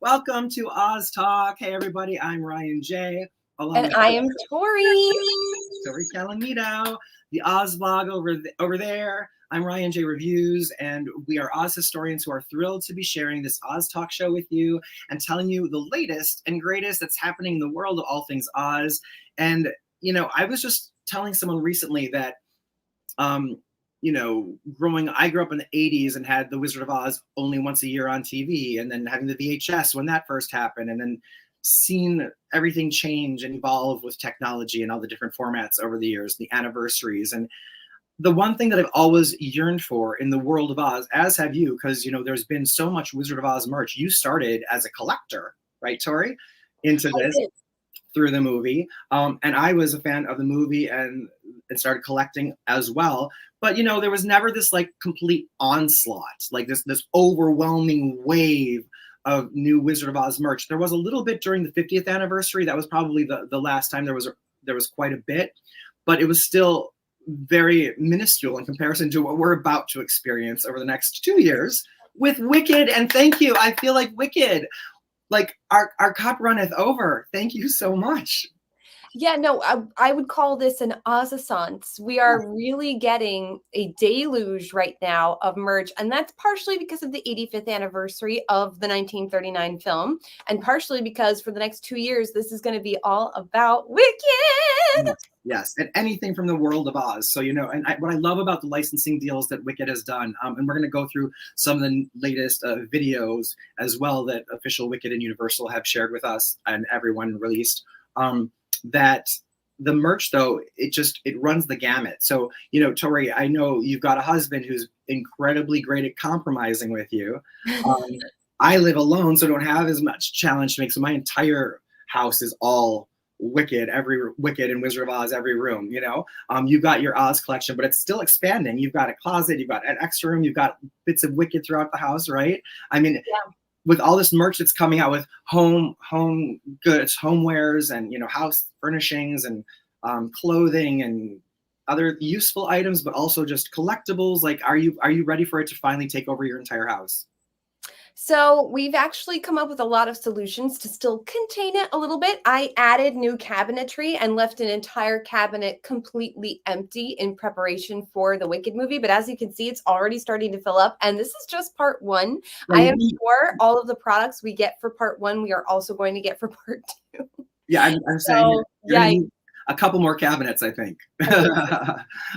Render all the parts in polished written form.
Welcome to Oz Talk. Hey, everybody, I'm Ryan J. And I am Tori. Tori Calamito, the Oz blog over there. I'm Ryan J. Reviews, and we are Oz historians who are thrilled to be sharing this Oz Talk show with you and telling you the latest and greatest that's happening in the world of all things Oz. And, you know, I was just telling someone recently that, I grew up in the 80s and had The Wizard of Oz only once a year on TV, and then having the VHS when that first happened, and then seen everything change and evolve with technology and all the different formats over the years, the anniversaries. And the one thing that I've always yearned for in the world of Oz, as have you, because, you know, there's been so much Wizard of Oz merch. You started as a collector, right, Tori, into this through the movie. And I was a fan of the movie and started collecting as well. But, you know, there was never this like complete onslaught, like this overwhelming wave of new Wizard of Oz merch. There was a little bit during the 50th anniversary. That was probably the last time there was quite a bit, but it was still very minuscule in comparison to what we're about to experience over the next 2 years with Wicked. And thank you. I feel like Wicked, like our cup runneth over. Thank you so much. Yeah, no, I would call this an Ozassance. We are really getting a deluge right now of merch, and that's partially because of the 85th anniversary of the 1939 film, and partially because for the next 2 years, this is going to be all about Wicked. Yes, and anything from the world of Oz. So, you know, and what I love about the licensing deals that Wicked has done, and we're going to go through some of the latest videos as well that official Wicked and Universal have shared with us and everyone released, that the merch, though, it runs the gamut. So, you know, Tori, I know you've got a husband who's incredibly great at compromising with you. I live alone, so don't have as much challenge to make. So my entire house is all Wicked, every Wicked and Wizard of Oz, every room, you know. You've got your Oz collection, but it's still expanding. You've got a closet, you've got an extra room, you've got bits of Wicked throughout the house, right? I mean, yeah. With all this merch that's coming out with home goods, homewares, and, you know, house furnishings and clothing and other useful items, but also just collectibles. Like, are you ready for it to finally take over your entire house? So we've actually come up with a lot of solutions to still contain it a little bit. I added new cabinetry and left an entire cabinet completely empty in preparation for the Wicked movie. But as you can see, it's already starting to fill up. And this is just part one. I am sure all of the products we get for part one, we are also going to get for part two. Yeah, I'm saying a couple more cabinets, I think.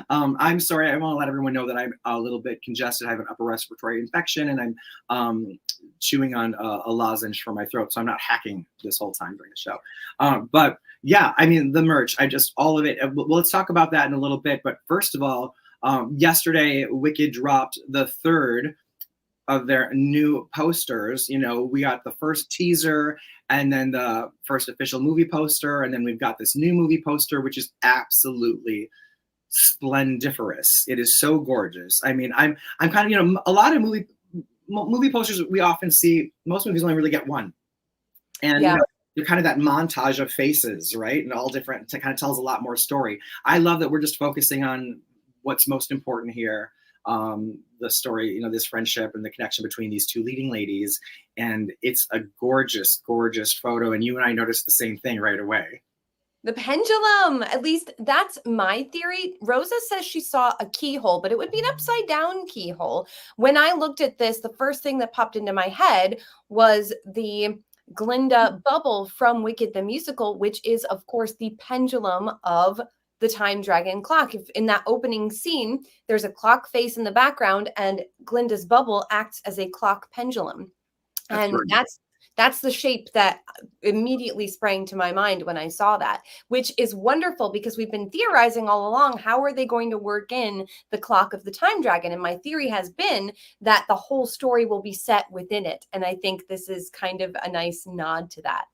I'm sorry. I want to let everyone know that I'm a little bit congested. I have an upper respiratory infection, and I'm chewing on a lozenge for my throat, so I'm not hacking this whole time during the show. But yeah, I mean, the merch, all of it. Well, let's talk about that in a little bit. But first of all, yesterday, Wicked dropped the third of their new posters. You know, we got the first teaser and then the first official movie poster, and then we've got this new movie poster, which is absolutely splendiferous. It is so gorgeous. I mean, I'm kind of, you know, a lot of movie posters we often see, most movies only really get one, and yeah. You know, they're kind of that montage of faces, right, and all different. It kind of tells a lot more story. I love that we're just focusing on what's most important here. The story, you know, this friendship and the connection between these two leading ladies. And it's a gorgeous, gorgeous photo. And you and I noticed the same thing right away. The pendulum, at least that's my theory. Rosa says she saw a keyhole, but it would be an upside down keyhole. When I looked at this, the first thing that popped into my head was the Glinda bubble from Wicked the Musical, which is, of course, the pendulum of the Time Dragon clock. If in that opening scene, there's a clock face in the background, and Glinda's bubble acts as a clock pendulum. That's And right. that's the shape that immediately sprang to my mind when I saw that, which is wonderful because we've been theorizing all along, how are they going to work in the clock of the Time Dragon? And my theory has been that the whole story will be set within it. And I think this is kind of a nice nod to that.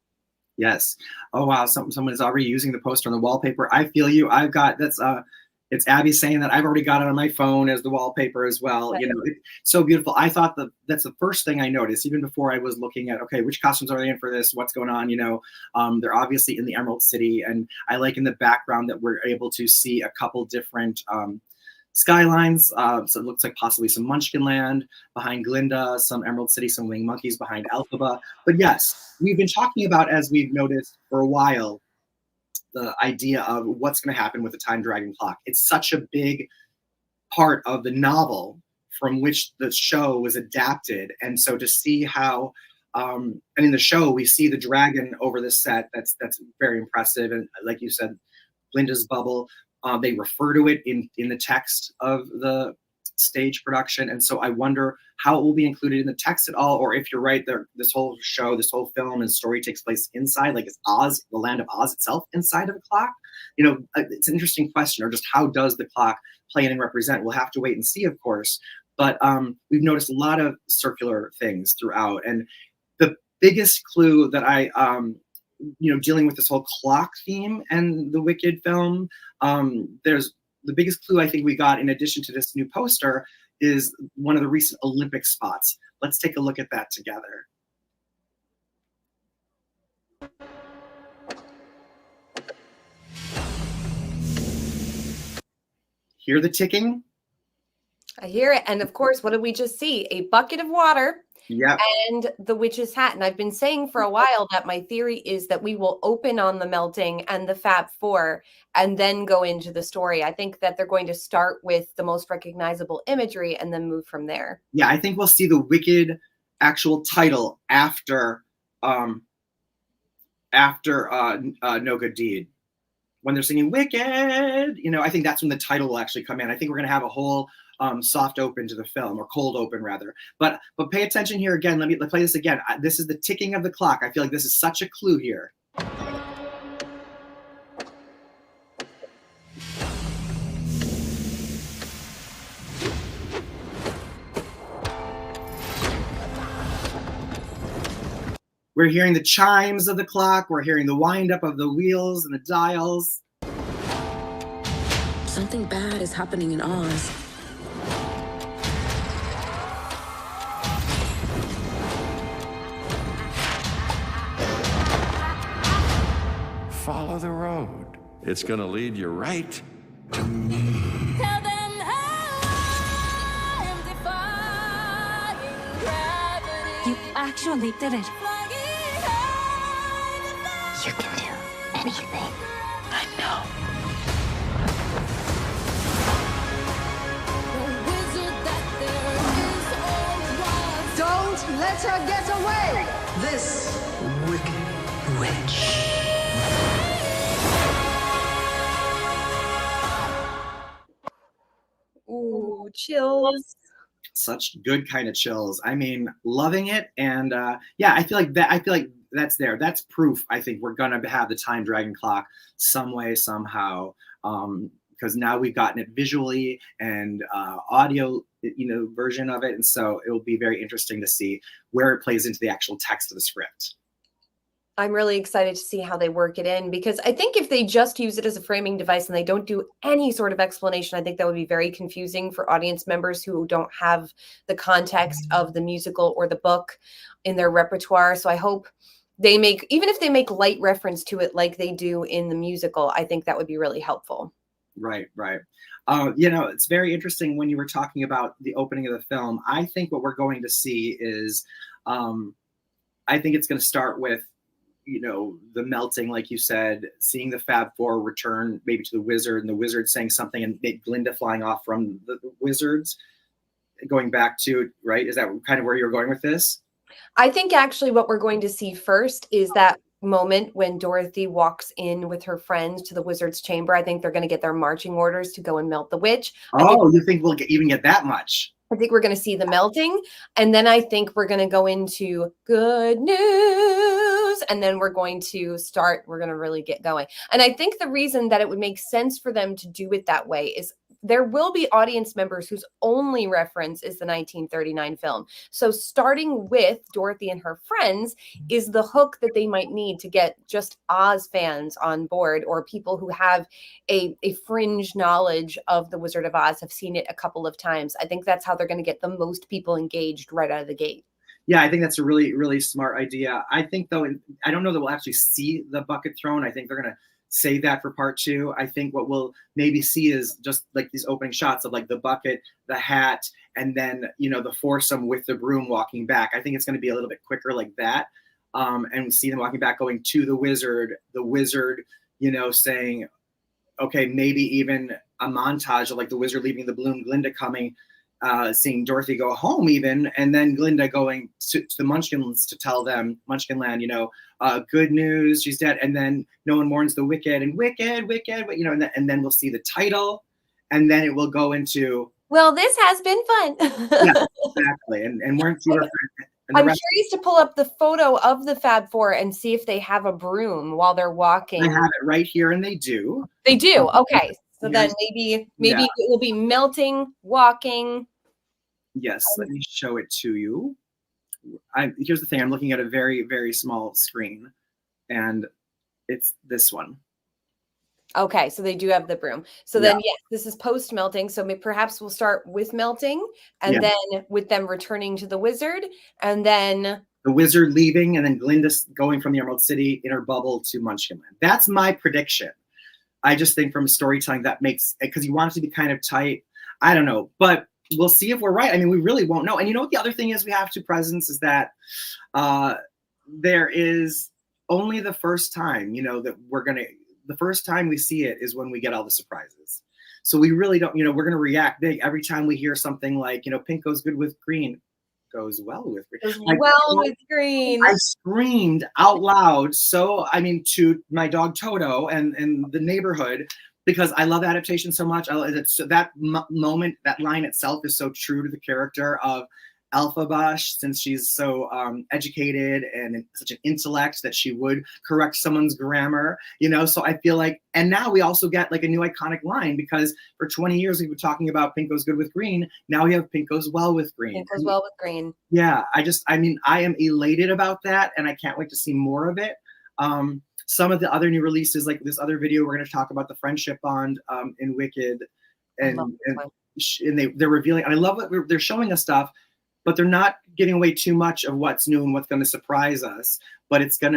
Yes. Oh wow, someone is already using the poster on the wallpaper. I feel you. I've got that's it's Abby saying that I've already got it on my phone as the wallpaper as well. You know, it's so beautiful. I thought that's the first thing I noticed, even before I was looking at, okay, which costumes are they in for this? What's going on? You know, they're obviously in the Emerald City, and I like in the background that we're able to see a couple different skylines. So it looks like possibly some Munchkin Land behind Glinda, some Emerald City, some winged monkeys behind Elphaba. But yes, we've been talking about, as we've noticed for a while, the idea of what's going to happen with the Time Dragon clock. It's such a big part of the novel from which the show was adapted. And so to see how, and in the show, we see the dragon over the set. That's very impressive. And like you said, Glinda's bubble, they refer to it in the text of the stage production. And so I wonder how it will be included in the text at all, or if you're right, this whole show, this whole film and story takes place inside, like is Oz, the land of Oz itself, inside of a clock? You know, it's an interesting question, or just how does the clock play in and represent? We'll have to wait and see, of course. But we've noticed a lot of circular things throughout. And the biggest clue that I, you know, dealing with this whole clock theme and the Wicked film, there's the biggest clue I think we got in addition to this new poster is one of the recent Olympic spots. Let's take a look at that together. Hear the ticking? I hear it. And of course, what did we just see? A bucket of water. Yeah. And the witch's hat. And I've been saying for a while that my theory is that we will open on the melting and the Fab Four and then go into the story. I think that they're going to start with the most recognizable imagery and then move from there. Yeah, I think we'll see the Wicked actual title after No Good Deed. When they're singing Wicked, you know, I think that's when the title will actually come in. I think we're going to have a whole soft open to the film, or cold open rather. But pay attention here again. Let's play this again. This is the ticking of the clock. I feel like this is such a clue here. We're hearing the chimes of the clock. We're hearing the wind up of the wheels and the dials. Something bad is happening in Oz. Follow the road. It's gonna lead you right to me. Tell them I am defying gravity. You actually did it. Flying high, You can do anything. I know. the wizard that there is always. Don't let her get away! This wicked witch. Ooh, chills. Such good kind of chills. I mean, loving it. And yeah, I feel like that's there. That's proof. I think we're gonna have the Time Dragon clock some way, somehow. Because now we've gotten it visually and audio, you know, version of it. And so it will be very interesting to see where it plays into the actual text of the script. I'm really excited to see how they work it in, because I think if they just use it as a framing device and they don't do any sort of explanation, I think that would be very confusing for audience members who don't have the context of the musical or the book in their repertoire. So I hope they make, even if they make light reference to it like they do in the musical, I think that would be really helpful. Right. You know, it's very interesting when you were talking about the opening of the film. I think what we're going to see is, I think it's going to start with you know, the melting, like you said, seeing the Fab Four return maybe to the Wizard, and the Wizard saying something, and Glinda flying off from the Wizards, going back to, right? Is that kind of where you're going with this? I think actually what we're going to see first is that moment when Dorothy walks in with her friends to the wizard's chamber. I think they're going to get their marching orders to go and melt the witch. Oh, you think we'll even get that much? I think we're going to see the melting, and then I think we're going to go into good news, and then we're going to really get going. And I think the reason that it would make sense for them to do it that way is there will be audience members whose only reference is the 1939 film. So starting with Dorothy and her friends is the hook that they might need to get just Oz fans on board, or people who have a fringe knowledge of the Wizard of Oz, have seen it a couple of times. I think that's how they're going to get the most people engaged right out of the gate. Yeah, I think that's a really, really smart idea. I think, though, I don't know that we'll actually see the bucket thrown. I think they're going to save that for part two. I think what we'll maybe see is just like these opening shots of like the bucket, the hat, and then, you know, the foursome with the broom walking back. I think it's going to be a little bit quicker like that. And we see them walking back, going to the wizard, you know, saying, okay, maybe even a montage of like the wizard leaving the bloom, Glinda coming, seeing Dorothy go home even, and then Glinda going to the Munchkins to tell them, Munchkinland, you know, good news, she's dead. And then no one mourns the wicked, and wicked, you know, and then we'll see the title, and then it will go into, well, this has been fun. yeah, exactly. And we're I'm curious to pull up the photo of the Fab Four and see if they have a broom while they're walking. I have it right here, and they do. They do. Okay. So then maybe yeah. it will be melting, walking. Yes, let me show it to you. Here's the thing, I'm looking at a very, very small screen, and it's this one. Okay, so they do have the broom. So then, yes, this is post melting. So perhaps we'll start with melting, and then with them returning to the wizard, and then the wizard leaving, and then Glinda going from the Emerald City in her bubble to Munchkinland. That's my prediction. I just think from storytelling that makes, because you want it to be kind of tight. I don't know, but we'll see if we're right. I mean, we really won't know. And you know what the other thing is we have to presence is that there is only the first time, you know, that the first time we see it is when we get all the surprises. So we really don't, you know, we're going to react big every time we hear something like, you know, pink goes good with green, goes well with green. With green. I screamed out loud. So, I mean, to my dog Toto and the neighborhood, because I love adaptation so much. That moment, that line itself is so true to the character of Elphaba, since she's so educated and such an intellect that she would correct someone's grammar, you know? So I feel like, and now we also get like a new iconic line, because for 20 years we've been talking about pink goes good with green. Now we have pink goes well with green. Pink goes well with green. Yeah, I mean, I am elated about that, and I can't wait to see more of it. Some of the other new releases, like this other video, we're going to talk about the friendship bond in Wicked, and they're revealing. And I love that they're showing us stuff, but they're not giving away too much of what's new and what's going to surprise us. But it's some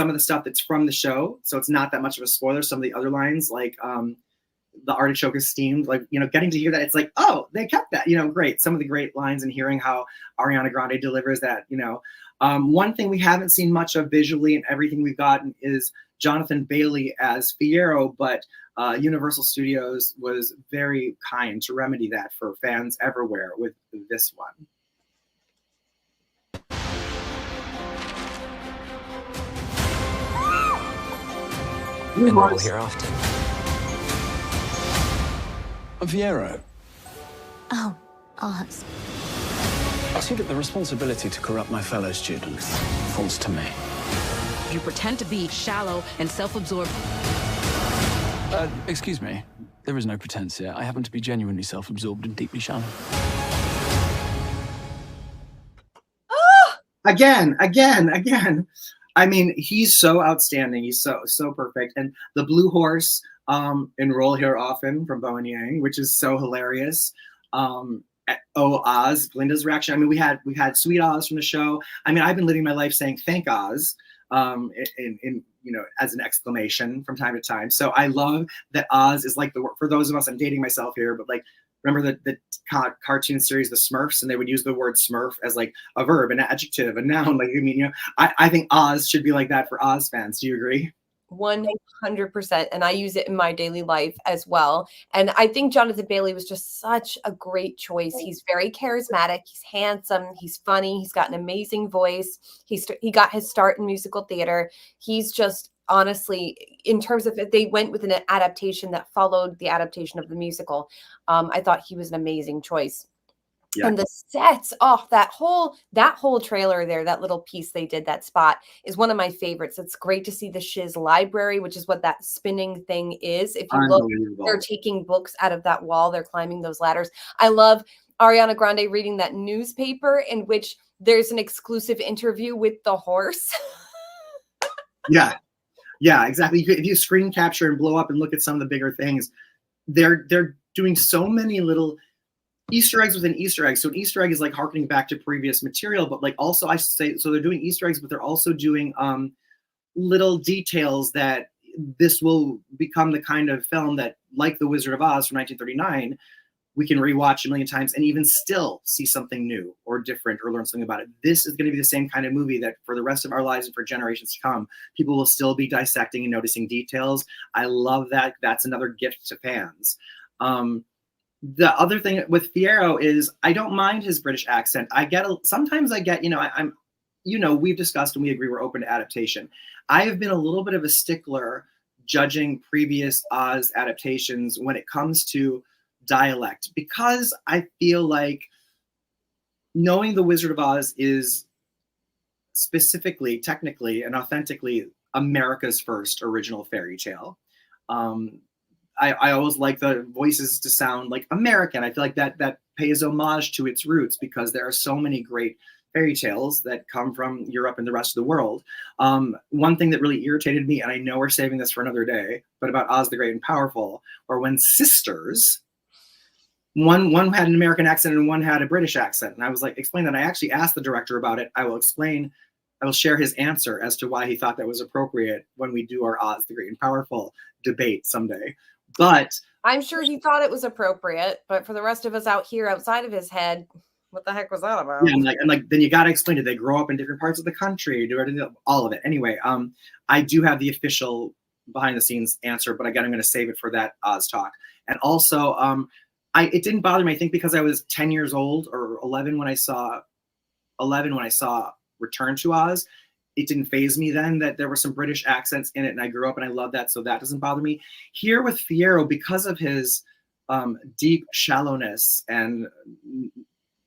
of the stuff that's from the show, so it's not that much of a spoiler. Some of the other lines, like the artichoke is steamed, like, you know, getting to hear that, it's like, oh, they kept that, you know, great. Some of the great lines, and hearing how Ariana Grande delivers that, you know. One thing we haven't seen much of visually, and everything we've gotten, is Jonathan Bailey as Fiyero, but Universal Studios was very kind to remedy that for fans everywhere with this one. And we're all here often. I'm Fiyero. Oh, Oz. I see that the responsibility to corrupt my fellow students falls to me. You pretend to be shallow and self-absorbed. Excuse me. There is no pretense here. I happen to be genuinely self-absorbed and deeply shallow. Again. I mean, he's so outstanding. He's so perfect. And the blue horse enroll here often from Bo and Yang, which is so hilarious. Oh, Oz, Glinda's reaction. I mean, we had Sweet Oz from the show. I mean, I've been living my life saying thank Oz, in you know, as an exclamation from time to time. So I love that Oz is like for those of us, I'm dating myself here, but like remember the cartoon series, The Smurfs, and they would use the word Smurf as like a verb, an adjective, a noun. Like, I mean, I think Oz should be like that for Oz fans. Do you agree? 100%. And I use it in my daily life as well. And I think Jonathan Bailey was just such a great choice. He's very charismatic. He's handsome. He's funny. He's got an amazing voice. He got his start in musical theater. He's just, honestly, in terms of if they went with an adaptation that followed the adaptation of the musical, I thought he was an amazing choice. Yeah. And the sets, that whole trailer there, that little piece they did, that spot, is one of my favorites. It's great to see the Shiz library, which is what that spinning thing is. If you look, they're taking books out of that wall. They're climbing those ladders. I love Ariana Grande reading that newspaper in which there's an exclusive interview with the horse. Yeah, exactly. If you screen capture and blow up and look at some of the bigger things, they're doing so many little Easter eggs within Easter eggs. So an Easter egg is like harkening back to previous material, but like also I should say, so they're doing Easter eggs, but they're also doing little details that this will become the kind of film that, like The Wizard of Oz from 1939, we can rewatch a million times and even still see something new or different or learn something about it. This is going to be the same kind of movie that for the rest of our lives and for generations to come, people will still be dissecting and noticing details. I love that. That's another gift to fans. The other thing with Fiyero is I don't mind his British accent. Sometimes I get, I'm we've discussed and we agree we're open to adaptation. I have been a little bit of a stickler judging previous Oz adaptations when it comes to dialect, because I feel like knowing The Wizard of Oz is specifically, technically, and authentically America's first original fairy tale. I always like the voices to sound like American. I feel like that pays homage to its roots, because there are so many great fairy tales that come from Europe and the rest of the world. One thing that really irritated me, and I know we're saving this for another day, but about Oz the Great and Powerful, or when sisters, one had an American accent and one had a British accent. And I was like, explain that. I actually asked the director about it. I will share his answer as to why he thought that was appropriate when we do our Oz the Great and Powerful debate someday. But I'm sure he thought it was appropriate, but for the rest of us out here outside of his head, what the heck was that about? Yeah, and then you got to explain, did they grow up in different parts of the country? All of it. Anyway, I do have the official behind the scenes answer, but again, I'm going to save it for that Oz talk. And also, it didn't bother me, I think, because I was 10 years old or 11 when I saw Return to Oz. It didn't faze me then that there were some British accents in it, and I grew up and I love that, so that doesn't bother me. Here with Fiyero, because of his deep shallowness and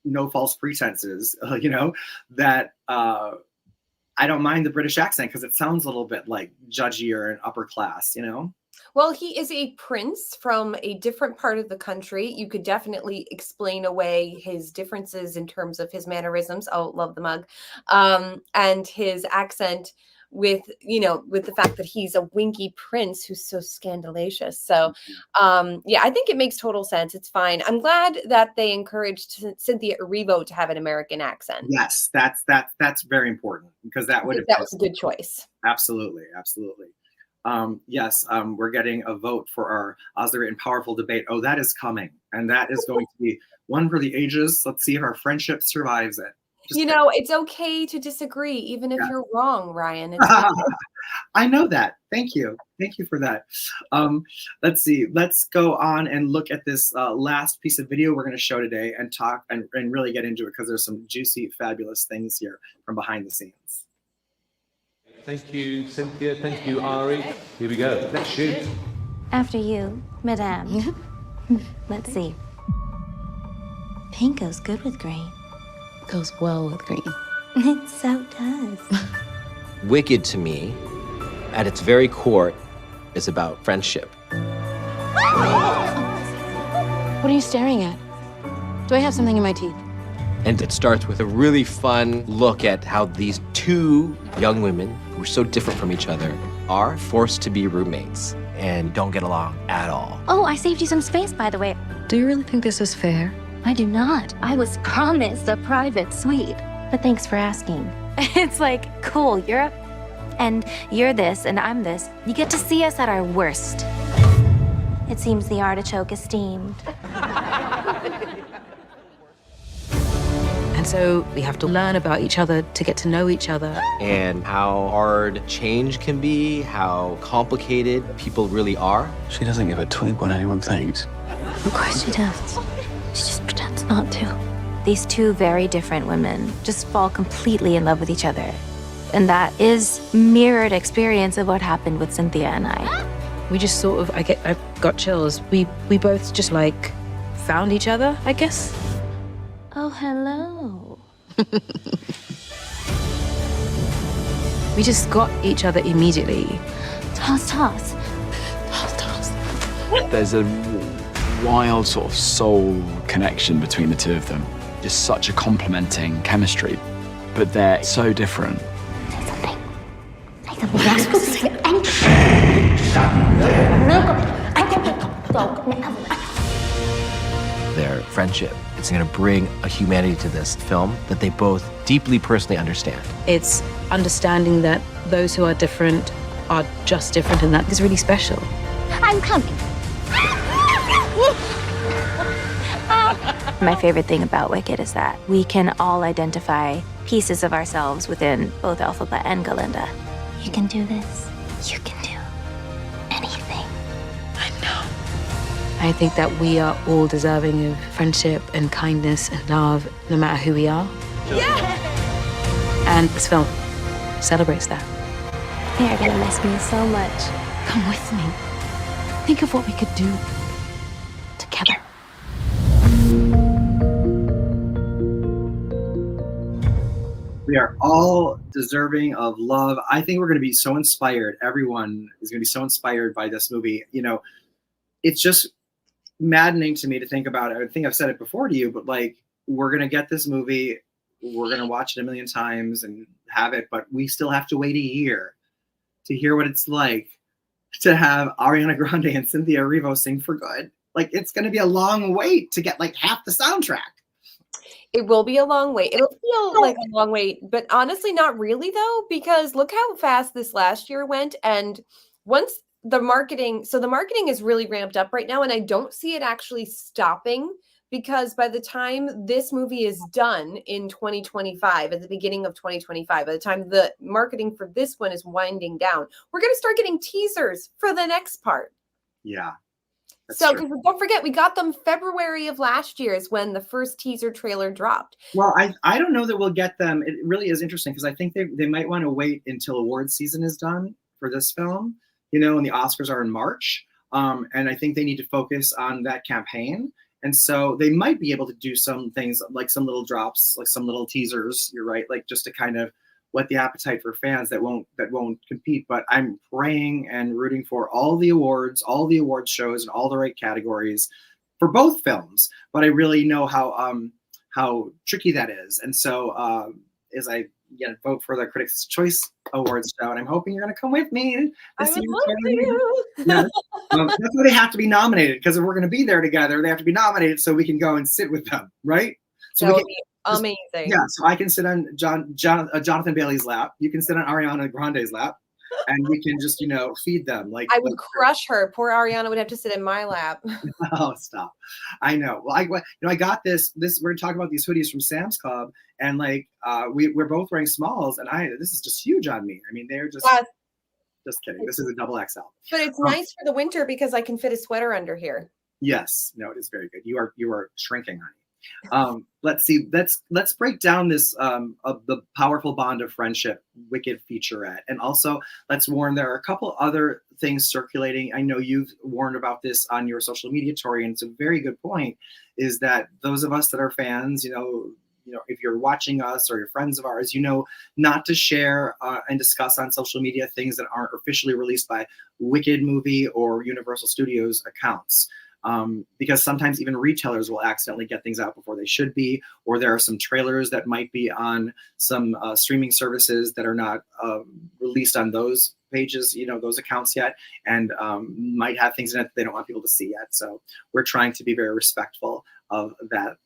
no false pretenses, that I don't mind the British accent because it sounds a little bit like judgier and upper class, Well, he is a prince from a different part of the country. You could definitely explain away his differences in terms of his mannerisms. Oh, love the mug. And his accent with the fact that he's a winky prince who's so scandalous. So, I think it makes total sense. It's fine. I'm glad that they encouraged Cynthia Erivo to have an American accent. Yes, that's very important, because that was a good choice. Absolutely. Yes, we're getting a vote for our Oz the Great and Powerful debate. Oh, that is coming. And that is going to be one for the ages. Let's see if our friendship survives it. It's okay to disagree, even if you're wrong, Ryan. It's okay. I know that. Thank you. Thank you for that. Let's see. Let's go on and look at this last piece of video we're going to show today and talk and really get into it, because there's some juicy, fabulous things here from behind the scenes. Thank you, Cynthia. Thank you, Ari. Here we go. Let's shoot. After you, Madame. Let's see. Pink goes good with green. Goes well with green. It so does. Wicked, to me, at its very core, is about friendship. What are you staring at? Do I have something in my teeth? And it starts with a really fun look at how these two young women, who are so different from each other, are forced to be roommates and don't get along at all. Oh, I saved you some space, by the way. Do you really think this is fair? I do not. I was promised a private suite. But thanks for asking. It's like, cool, you're this, and I'm this. You get to see us at our worst. It seems the artichoke is steamed. So we have to learn about each other to get to know each other. And how hard change can be, how complicated people really are. She doesn't give a twig what anyone thinks. Of course she does. She just pretends not to. These two very different women just fall completely in love with each other. And that is mirrored experience of what happened with Cynthia and I. We just sort of, I got chills. We both just like found each other, I guess. Oh, hello. We just got each other immediately. Toss, toss. There's a wild sort of soul connection between the two of them. Just such a complementing chemistry, but they're so different. Say something. Say something. You're not supposed to say anything. Their friendship, it's going to bring a humanity to this film that they both deeply personally understand. It's understanding that those who are different are just different, and that is really special. I'm coming. My favorite thing about Wicked is that we can all identify pieces of ourselves within both Elphaba and Galinda. You can do this. You can do anything. I know. I think that we are all deserving of friendship and kindness and love, no matter who we are. Yeah! And this film celebrates that. You're gonna miss me so much. Come with me. Think of what we could do together. We are all deserving of love. I think we're going to be so inspired. Everyone is going to be so inspired by this movie. You know, it's just maddening to me to think about it. I think I've said it before to you, but like, we're going to get this movie. We're going to watch it a million times and have it, but we still have to wait a year to hear what it's like to have Ariana Grande and Cynthia Erivo sing For Good. Like, it's going to be a long wait to get like half the soundtrack. It will be a long wait. It'll feel like a long wait, but honestly, not really though, because look how fast this last year went. And once the marketing is really ramped up right now, and I don't see it actually stopping, because by the time this movie is done in 2025, at the beginning of 2025, by the time the marketing for this one is winding down, we're going to start getting teasers for the next part. Yeah. So, because don't forget, we got them February of last year is when the first teaser trailer dropped. Well, I don't know that we'll get them. It really is interesting because I think they might want to wait until awards season is done for this film, you know, and the Oscars are in March. And I think they need to focus on that campaign. And so they might be able to do some things like some little drops, like some little teasers. You're right, like just to kind of whet the appetite for fans that won't compete. But I'm praying and rooting for all the award shows and all the right categories for both films. But I really know how tricky that is. And so as I vote for the Critics' Choice Awards show, and I'm hoping you're going to come with me. That's why they have to be nominated, because if we're going to be there together, they have to be nominated so we can go and sit with them, right? So that would be amazing. Yeah, so I can sit on Jonathan Bailey's lap. You can sit on Ariana Grande's lap, and we can just, feed them. Like, I would crush her. Poor Ariana would have to sit in my lap. Oh, stop! I know. Well, I got this. We're talking about these hoodies from Sam's Club, and like we're both wearing smalls, and this is just huge on me. I mean, they're just. Just kidding. This is a double XL. But it's nice for the winter because I can fit a sweater under here. Yes. No, it is very good. You are shrinking, honey. Let's see. Let's break down this of the powerful bond of friendship Wicked featurette, and also let's warn there are a couple other things circulating. I know you've warned about this on your social media, Tori, and it's a very good point. Is that those of us that are fans, if you're watching us or you're friends of ours, not to share and discuss on social media things that aren't officially released by Wicked Movie or Universal Studios accounts. Because sometimes even retailers will accidentally get things out before they should be, or there are some trailers that might be on some streaming services that are not released on those pages, those accounts yet, and might have things in it that they don't want people to see yet. So we're trying to be very respectful of that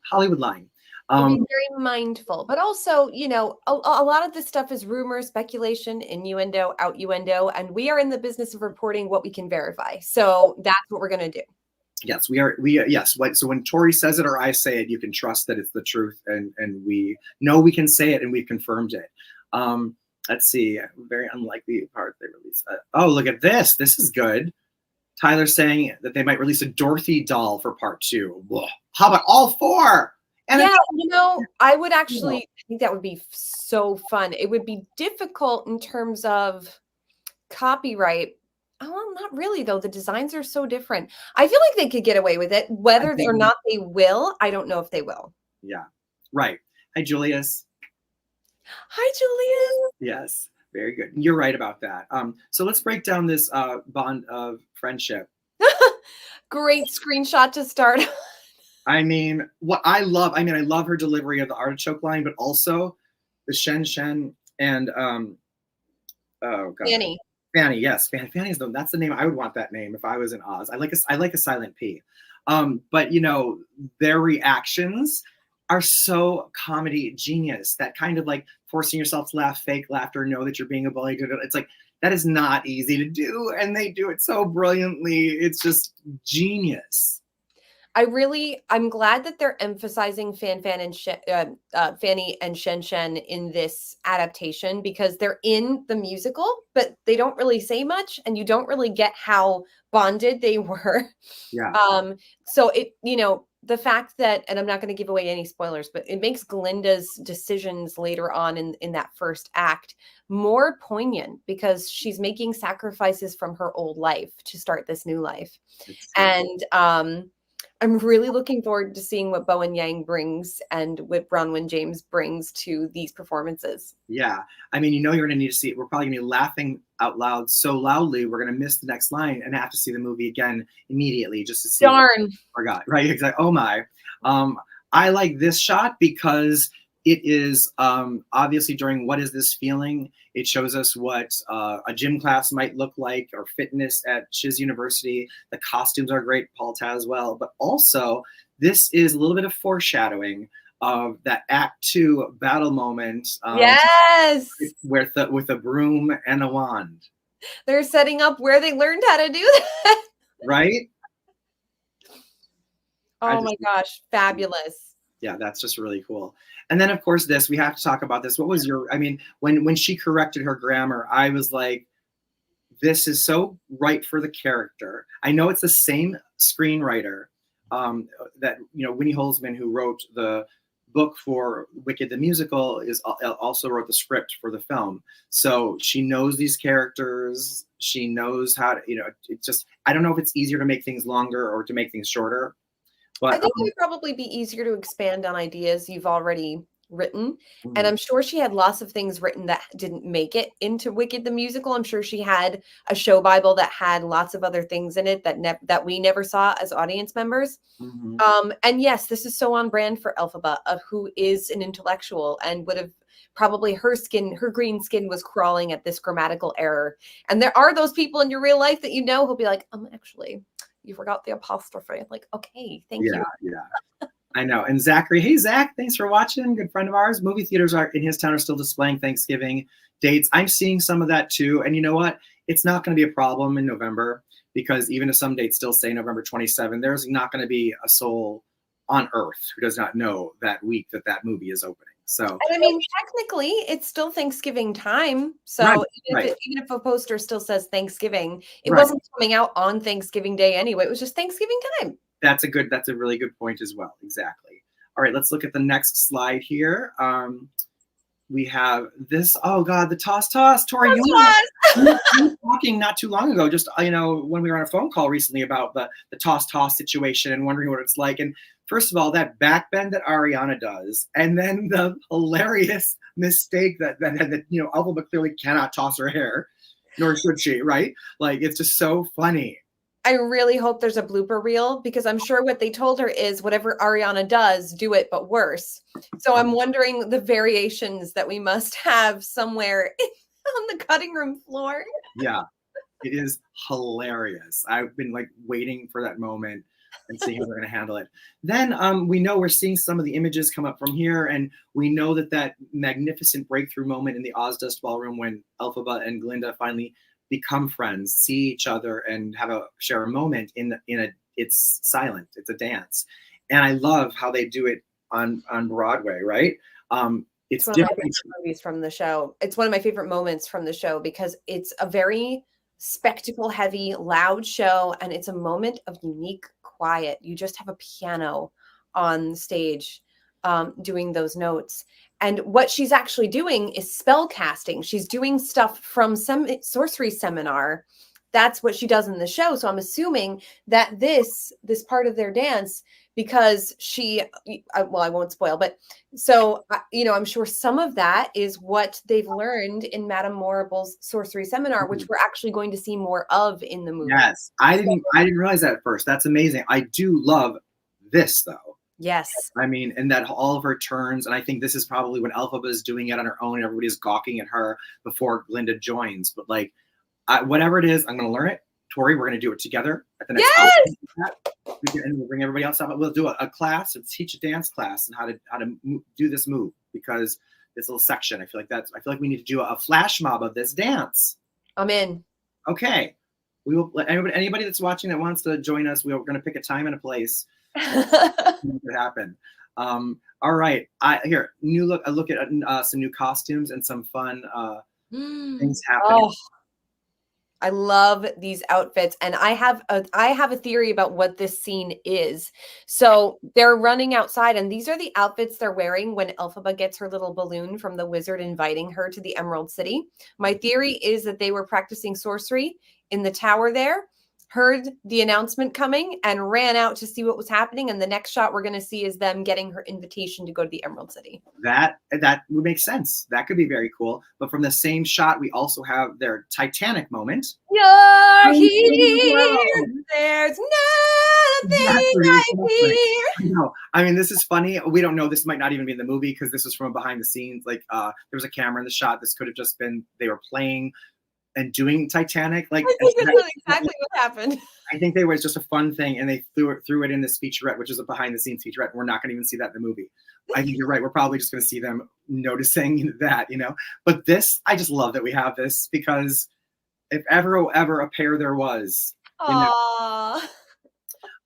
Hollywood line. Be very mindful, but also, a lot of this stuff is rumor, speculation, innuendo, outuendo, and we are in the business of reporting what we can verify. So that's what we're going to do. Yes, we are. Yes. So when Tori says it or I say it, you can trust that it's the truth, and we know we can say it, and we've confirmed it. Let's see. Very unlikely part they release. Oh, look at this. This is good. Tyler saying that they might release a Dorothy doll for part 2. Whoa. How about all 4? And yeah, I would actually I think that would be so fun. It would be difficult in terms of copyright. Oh, well, not really though. The designs are so different. I feel like they could get away with it. Whether or not they will, I don't know if they will. Yeah. Right. Hi, Julius. Hi, Julius. Yes. Very good. You're right about that. So let's break down this bond of friendship. Great screenshot to start. I mean, I love her delivery of the artichoke line, but also the Shen and oh god, Fanny. Yes, Fanny is that's the name. I would want that name if I was in Oz. I like a silent P. But their reactions are so comedy genius. That kind of like forcing yourself to laugh, fake laughter, know that you're being a bully. It's like that is not easy to do, and they do it so brilliantly. It's just genius. I'm glad that they're emphasizing Fanny and Shen in this adaptation, because they're in the musical, but they don't really say much, and you don't really get how bonded they were. Yeah. So the fact that, and I'm not going to give away any spoilers, but it makes Glinda's decisions later on in that first act more poignant, because she's making sacrifices from her old life to start this new life. And I'm really looking forward to seeing what Bowen Yang brings and what Bronwyn James brings to these performances. Yeah. I mean, you're going to need to see it. We're probably going to be laughing out loud so loudly, we're going to miss the next line and have to see the movie again immediately just to see. Darn. Forgot. Right. Exactly. Oh my. I like this shot because it is obviously during What Is This Feeling? It shows us what a gym class might look like, or fitness at Chiz University. The costumes are great, Paul Tazwell, but also this is a little bit of foreshadowing of that Act 2 battle moment. Yes, with a broom and a wand. They're setting up where they learned how to do that. Right? Oh my gosh, fabulous. Yeah, that's just really cool. And then of course we have to talk about this. What was when she corrected her grammar, I was like, this is so right for the character. I know it's the same screenwriter that Winnie Holzman, who wrote the book for Wicked the musical, also wrote the script for the film. So she knows these characters. She knows how to, it's just, I don't know if it's easier to make things longer or to make things shorter. But I think it would probably be easier to expand on ideas you've already written. And I'm sure she had lots of things written that didn't make it into Wicked the musical. I'm sure she had a show Bible that had lots of other things in it that we never saw as audience members. And yes, this is so on brand for Elphaba, of who is an intellectual and would have probably her green skin was crawling at this grammatical error. And there are those people in your real life that who'll be like, actually, you forgot the apostrophe. Like, okay, thank you. Yeah. I know. And Zachary, hey Zach, thanks for watching. Good friend of ours. Movie theaters in his town are still displaying Thanksgiving dates. I'm seeing some of that too. And you know what? It's not going to be a problem in November, because even if some dates still say November 27, there's not going to be a soul on earth who does not know that week that movie is opening. So, and technically, it's still Thanksgiving time. So even if a poster still says Thanksgiving, it wasn't coming out on Thanksgiving Day anyway. It was just Thanksgiving time. That's a really good point as well. Exactly. All right, let's look at the next slide here. We have this. Oh God, the toss. Tori, you were talking not too long ago, just when we were on a phone call recently about the toss situation and wondering what it's like. And first of all, that backbend that Ariana does, and then the hilarious mistake that Elphaba clearly cannot toss her hair, nor should she, right? Like, it's just so funny. I really hope there's a blooper reel, because I'm sure what they told her is whatever Ariana does, do it, but worse. So I'm wondering the variations that we must have somewhere on the cutting room floor. Yeah, it is hilarious. I've been waiting for that moment and seeing how they're going to handle it. Then we know we're seeing some of the images come up from here, and we know that magnificent breakthrough moment in the Ozdust ballroom when Elphaba and Glinda finally become friends, see each other, and share a moment in it's silent. It's a dance. And I love how they do it on Broadway, right? It's It's one of my different. favorite movies from the show. It's one of my favorite moments from the show because it's a very spectacle heavy, loud show, and it's a moment of unique quiet. You just have a piano on stage doing those notes. And what she's actually doing is spell casting. She's doing stuff from some sorcery seminar. That's what she does in the show. So I'm assuming that this part of their dance, because she, well, I won't spoil, but so, I'm sure some of that is what they've learned in Madame Morrible's sorcery seminar, which we're actually going to see more of in the movie. Yes, I didn't realize that at first. That's amazing. I do love this though. Yes. I mean, and that all of her turns, and I think this is probably when Elphaba is doing it on her own, and everybody's gawking at her before Glinda joins. But like, whatever it is, I'm going to learn it. Tori, we're going to do it together at the next. Yes! And we'll bring everybody else up. We'll do a class, teach a dance class, and how to do this move, because this little section. I feel like we need to do a flash mob of this dance. I'm in. Okay, we will let anybody that's watching that wants to join us. We're going to pick a time and a place. Make it happen. All right, here a look at some new costumes and some fun things happening. Oh. I love these outfits, and I have a theory about what this scene is. So they're running outside, and these are the outfits they're wearing when Elphaba gets her little balloon from the wizard inviting her to the Emerald City. My theory is that they were practicing sorcery in the tower there, heard the announcement coming, and ran out to see what was happening. And the next shot we're going to see is them getting her invitation to go to the Emerald City. That would make sense. That could be very cool. But from the same shot, we also have their Titanic moment. You're here. There's nothing I fear. No, I mean, this is funny. We don't know. This might not even be in the movie because this was from behind the scenes. Like, there was a camera in the shot. This could have just been they were playing and doing Titanic. Like, I think that's exactly what happened. I think it was just a fun thing, and they threw it in this featurette, which is a behind-the-scenes featurette. We're not going to even see that in the movie. I think you're right. We're probably just going to see them noticing that, But this, I just love that we have this, because if ever a pair there was, Aww.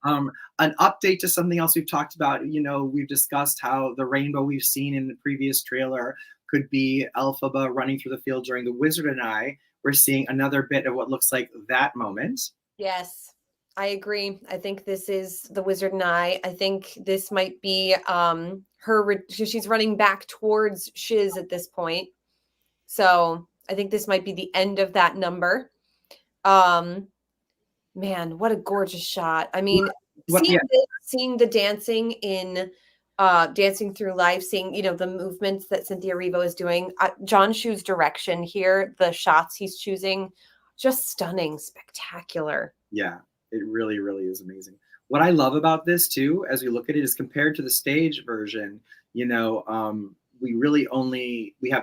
An update to something else we've talked about. We've discussed how the rainbow we've seen in the previous trailer could be Elphaba running through the field during The Wizard and I. We're seeing another bit of what looks like that moment. Yes, I agree. I think this is The Wizard and I think this might be she's running back towards Shiz at this point. So I think this might be the end of that number. Man, what a gorgeous shot. I mean, seeing the dancing in Dancing Through Life, seeing, the movements that Cynthia Erivo is doing, John Shu's direction here, the shots he's choosing, just stunning, spectacular. Yeah, it really, really is amazing. What I love about this too, as we look at it, is compared to the stage version, we have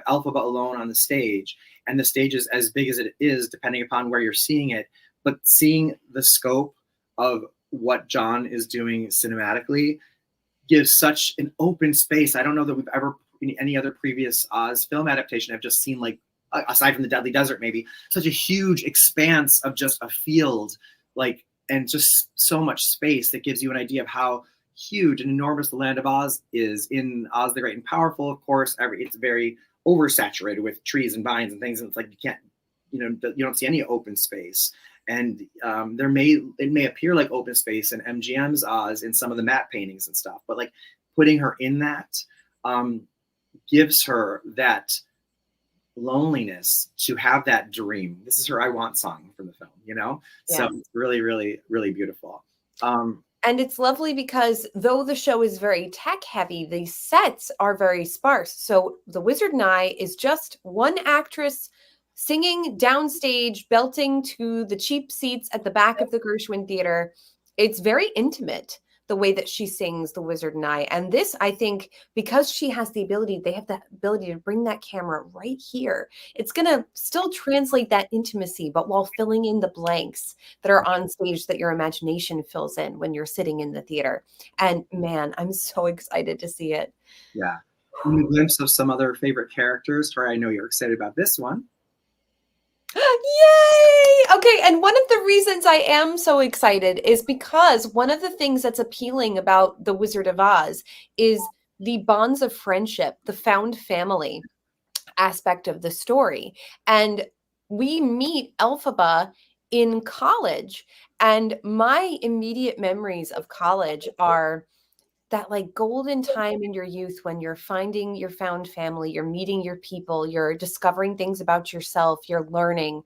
Elphaba alone on the stage, and the stage is as big as it is, depending upon where you're seeing it. But seeing the scope of what John is doing cinematically gives such an open space. I don't know that we've ever, in any other previous Oz film adaptation, I've just seen, like, aside from the Deadly Desert, maybe, such a huge expanse of just a field, like, and just so much space that gives you an idea of how huge and enormous the land of Oz is. In Oz the Great and Powerful, of course, it's very oversaturated with trees and vines and things, and it's like you can't, you don't see any open space. And it may appear like open space in MGM's Oz in some of the matte paintings and stuff, but like putting her in that gives her that loneliness to have that dream. This is her I Want song from the film, So it's really, really, really beautiful. And it's lovely because though the show is very tech heavy, the sets are very sparse. So The Wizard and I is just one actress singing downstage, belting to the cheap seats at the back of the Gershwin Theater. It's very intimate, the way that she sings The Wizard and I. And this, I think, because she has the ability, they have the ability to bring that camera right here. It's going to still translate that intimacy, but while filling in the blanks that are on stage that your imagination fills in when you're sitting in the theater. And man, I'm so excited to see it. Yeah. A glimpse of some other favorite characters. Tori, I know you're excited about this one. Yay! Okay, and one of the reasons I am so excited is because one of the things that's appealing about The Wizard of Oz is the bonds of friendship, the found family aspect of the story. And we meet Elphaba in college, and my immediate memories of college are that like golden time in your youth when you're finding your found family, you're meeting your people, you're discovering things about yourself, you're learning.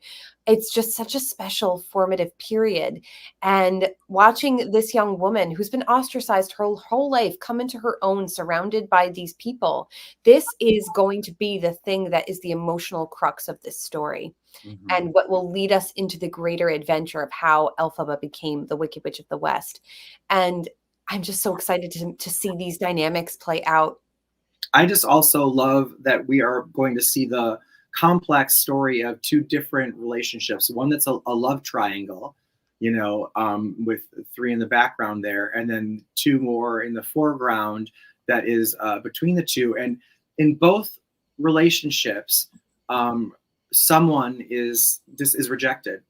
It's just such a special formative period. And watching this young woman who's been ostracized her whole life come into her own, surrounded by these people, this is going to be the thing that is the emotional crux of this story. And what will lead us into the greater adventure of how Elphaba became the Wicked Witch of the West. And I'm just so excited to see these dynamics play out. I just also love that we are going to see the complex story of two different relationships. One that's a love triangle, with three in the background there, and then two more in the foreground that is between the two. And in both relationships, someone is rejected,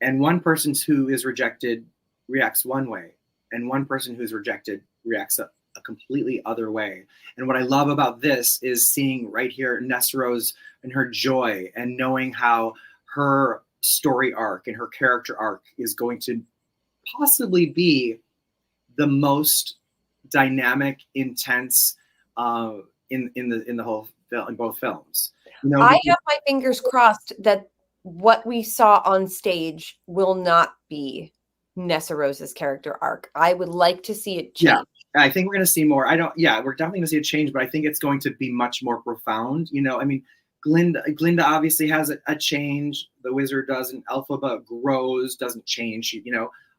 and one person who is rejected reacts one way, and one person who's rejected reacts a completely other way. And what I love about this is seeing right here Nessarose and her joy, and knowing how her story arc and her character arc is going to possibly be the most dynamic, intense in the whole film, in both films. I have my fingers crossed that what we saw on stage will not be Nessarose's character arc. I would like to see it change. Yeah, I think we're going to see more. We're definitely going to see a change, but I think it's going to be much more profound. I mean, Glinda obviously has a change. The wizard doesn't. Elphaba grows, doesn't change.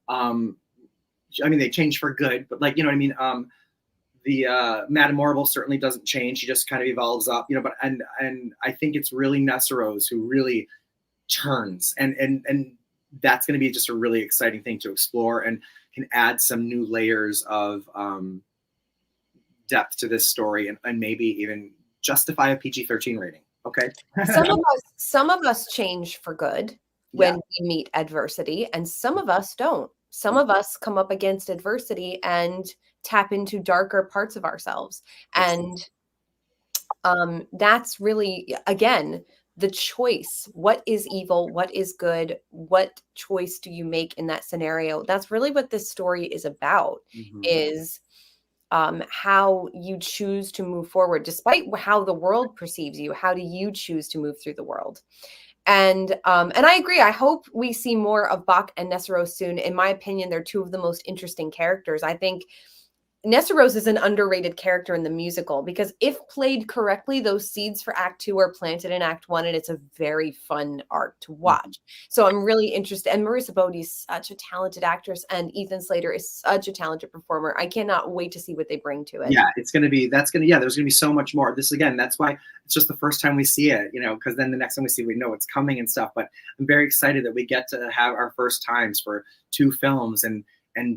I mean, they change for good, but the Madame Morrible certainly doesn't change. She just kind of evolves up, but and I think it's really Nessarose who really turns, and that's going to be just a really exciting thing to explore, and can add some new layers of depth to this story, and maybe even justify a PG-13 rating. Okay. Some of us change for good when we meet adversity, and some of us don't. Some of us come up against adversity and tap into darker parts of ourselves. And that's really, again, the choice. What is evil? What is good? What choice do you make in that scenario? That's really what this story is about, is how you choose to move forward. Despite how the world perceives you, how do you choose to move through the world? And I agree. I hope we see more of Bach and Nessarose soon. In my opinion, they're two of the most interesting characters. I think Nessarose is an underrated character in the musical because if played correctly, those seeds for Act 2 are planted in Act 1, and it's a very fun arc to watch. So I'm really interested. And Marissa Bodie is such a talented actress, and Ethan Slater is such a talented performer. I cannot wait to see what they bring to it. Yeah, there's going to be so much more. That's why it's just the first time we see it, because then the next time we see it, we know it's coming and stuff. But I'm very excited that we get to have our first times for two films and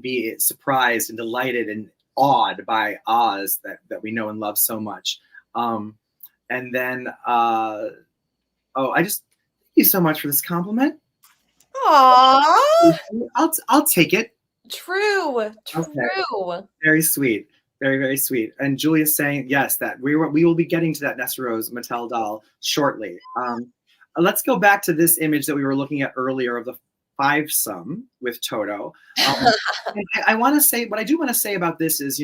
be surprised and delighted and awed by Oz that we know and love so much. And then I just thank you so much for this compliment. Aww. I'll take it. True. Okay. Very sweet. Very, very sweet. And Julia's saying yes, that we will be getting to that Nessarose Mattel doll shortly. Let's go back to this image that we were looking at earlier of the fivesome with Toto. I want to say, what I do want to say about this is,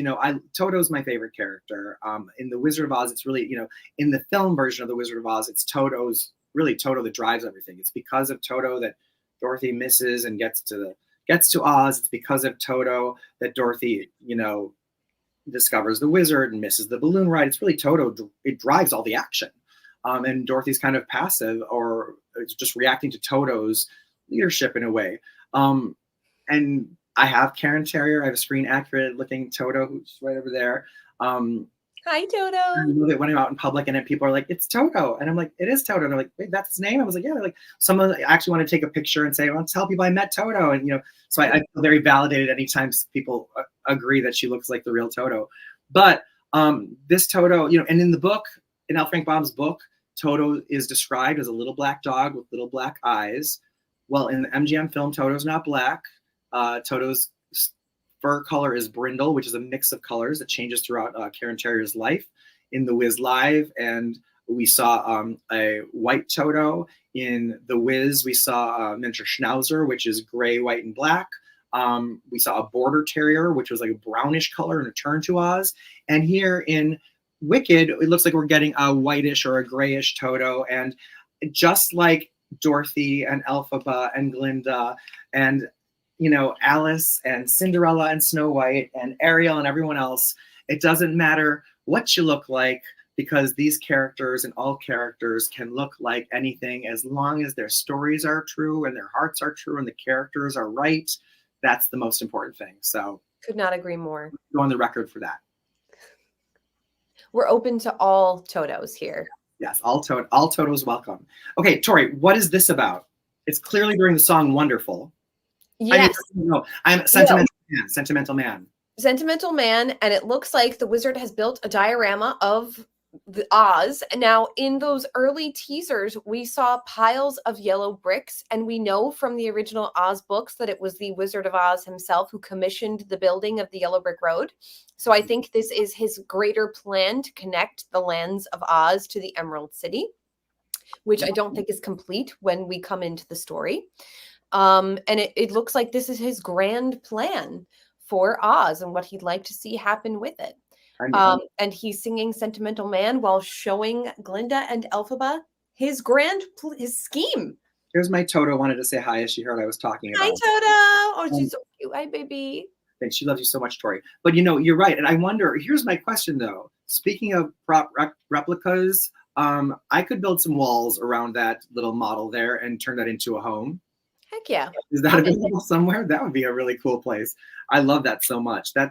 Toto's my favorite character. In The Wizard of Oz, it's really, in the film version of The Wizard of Oz, it's Toto that drives everything. It's because of Toto that Dorothy misses and gets to Oz. It's because of Toto that Dorothy, discovers the wizard and misses the balloon ride. It's really Toto. It drives all the action. And Dorothy's kind of passive or just reacting to Toto's leadership in a way. And I have Karen Terrier. I have a screen accurate looking Toto who's right over there. Hi, Toto. I love it when I'm out in public and then people are like, it's Toto. And I'm like, it is Toto. And they're like, wait, that's his name? I was like, yeah. They're like, someone actually want to take a picture and say, well, tell people I met Toto. And, so I feel very validated anytime people agree that she looks like the real Toto. But this Toto, and in the book, in L. Frank Baum's book, Toto is described as a little black dog with little black eyes Well, in the MGM film, Toto's not black. Toto's fur color is brindle, which is a mix of colors that changes throughout Karen Terrier's life. In The Wiz Live, and we saw a white Toto. In The Wiz, we saw a miniature Schnauzer, which is gray, white, and black. We saw a border terrier, which was like a brownish color and returned to Oz. And here in Wicked, it looks like we're getting a whitish or a grayish Toto. And just like Dorothy and Elphaba and Glinda and, you know, Alice and Cinderella and Snow White and Ariel and everyone else, it doesn't matter what you look like, because these characters and all characters can look like anything as long as their stories are true and their hearts are true and the characters are right. That's the most important thing. So could not agree more. Go on the record for that. We're open to all Totos here. Yes, all Totos welcome. Okay, Tori, what is this about? It's clearly during the song Wonderful. Yes. I'm a sentimental man. Sentimental man. Sentimental Man, and it looks like the wizard has built a diorama of the Oz. Now, in those early teasers, we saw piles of yellow bricks, and we know from the original Oz books that it was the Wizard of Oz himself who commissioned the building of the Yellow Brick Road. So I think this is his greater plan to connect the lands of Oz to the Emerald City, which I don't think is complete when we come into the story. And it looks like this is his grand plan for Oz and what he'd like to see happen with it. And he's singing Sentimental Man while showing Glinda and Elphaba his scheme. Here's my Toto wanted to say hi as she heard I was talking about. Hi, Toto. Oh, she's so cute. Hi, baby. Thanks. She loves you so much, Tori. But, you know, you're right. And I wonder, here's my question, though. Speaking of replicas, I could build some walls around that little model there and turn that into a home. Heck yeah. Is that available somewhere? That would be a really cool place. I love that so much. That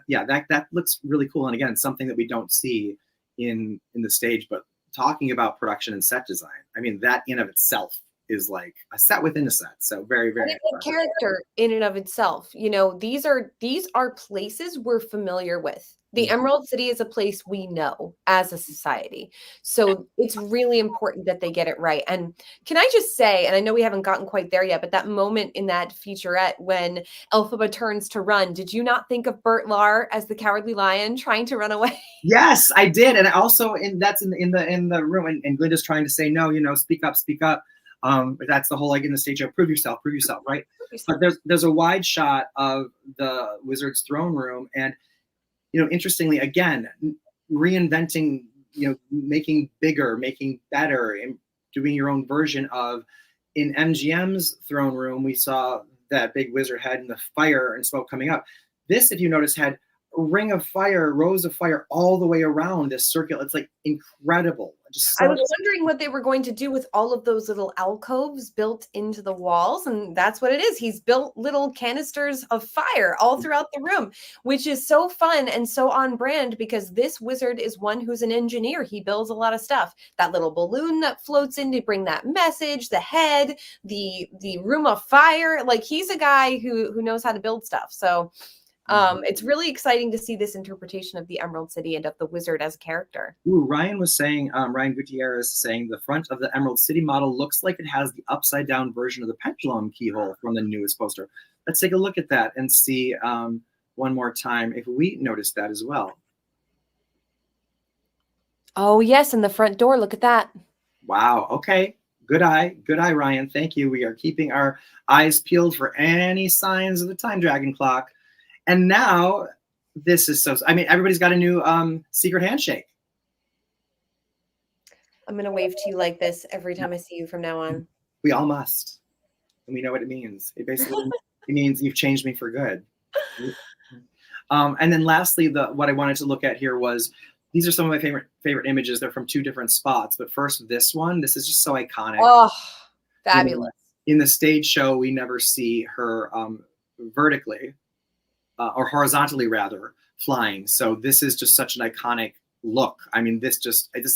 looks really cool. And again, something that we don't see in the stage, but talking about production and set design, I mean, that in of itself is like a set within a set. So very, very a character in and of itself. You know, these are places we're familiar with. The Emerald City is a place we know as a society. So it's really important that they get it right. And can I just say, and I know we haven't gotten quite there yet, but that moment in that featurette when Elphaba turns to run, did you not think of Bert Lahr as the Cowardly Lion trying to run away? Yes, I did. And also that's in the room and Glinda's trying to say, no, you know, speak up, speak up. But that's the whole, like in the stage of prove yourself, right? But there's a wide shot of the wizard's throne room, and you know, interestingly, again, reinventing, you know, making bigger, making better, and doing your own version of. In MGM's throne room, we saw that big wizard head and the fire and smoke coming up. This, if you notice, had a ring of fire, rows of fire all the way around this circle. It's like incredible. I was wondering what they were going to do with all of those little alcoves built into the walls, and that's what it is. He's built little canisters of fire all throughout the room, which is so fun and so on brand because this wizard is one who's an engineer. He builds a lot of stuff. That little balloon that floats in to bring that message, the head, the room of fire. Like, he's a guy who knows how to build stuff. So it's really exciting to see this interpretation of the Emerald City and of the wizard as a character. Ooh, Ryan was saying, Ryan Gutierrez is saying the front of the Emerald City model looks like it has the upside down version of the pendulum keyhole from the newest poster. Let's take a look at that and see one more time if we noticed that as well. Oh, yes, and the front door. Look at that. Wow. Okay. Good eye, Ryan. Thank you. We are keeping our eyes peeled for any signs of the time dragon clock. And now this is so, I mean, everybody's got a new secret handshake. I'm going to wave to you like this every time I see you from now on. We all must. And we know what it means. It basically it means you've changed me for good. And then lastly, what I wanted to look at here was, these are some of my favorite images. They're from two different spots. But first, this one, this is just so iconic. Oh, fabulous. In the stage show, we never see her vertically. Or horizontally rather, flying. So this is just such an iconic look. I mean, this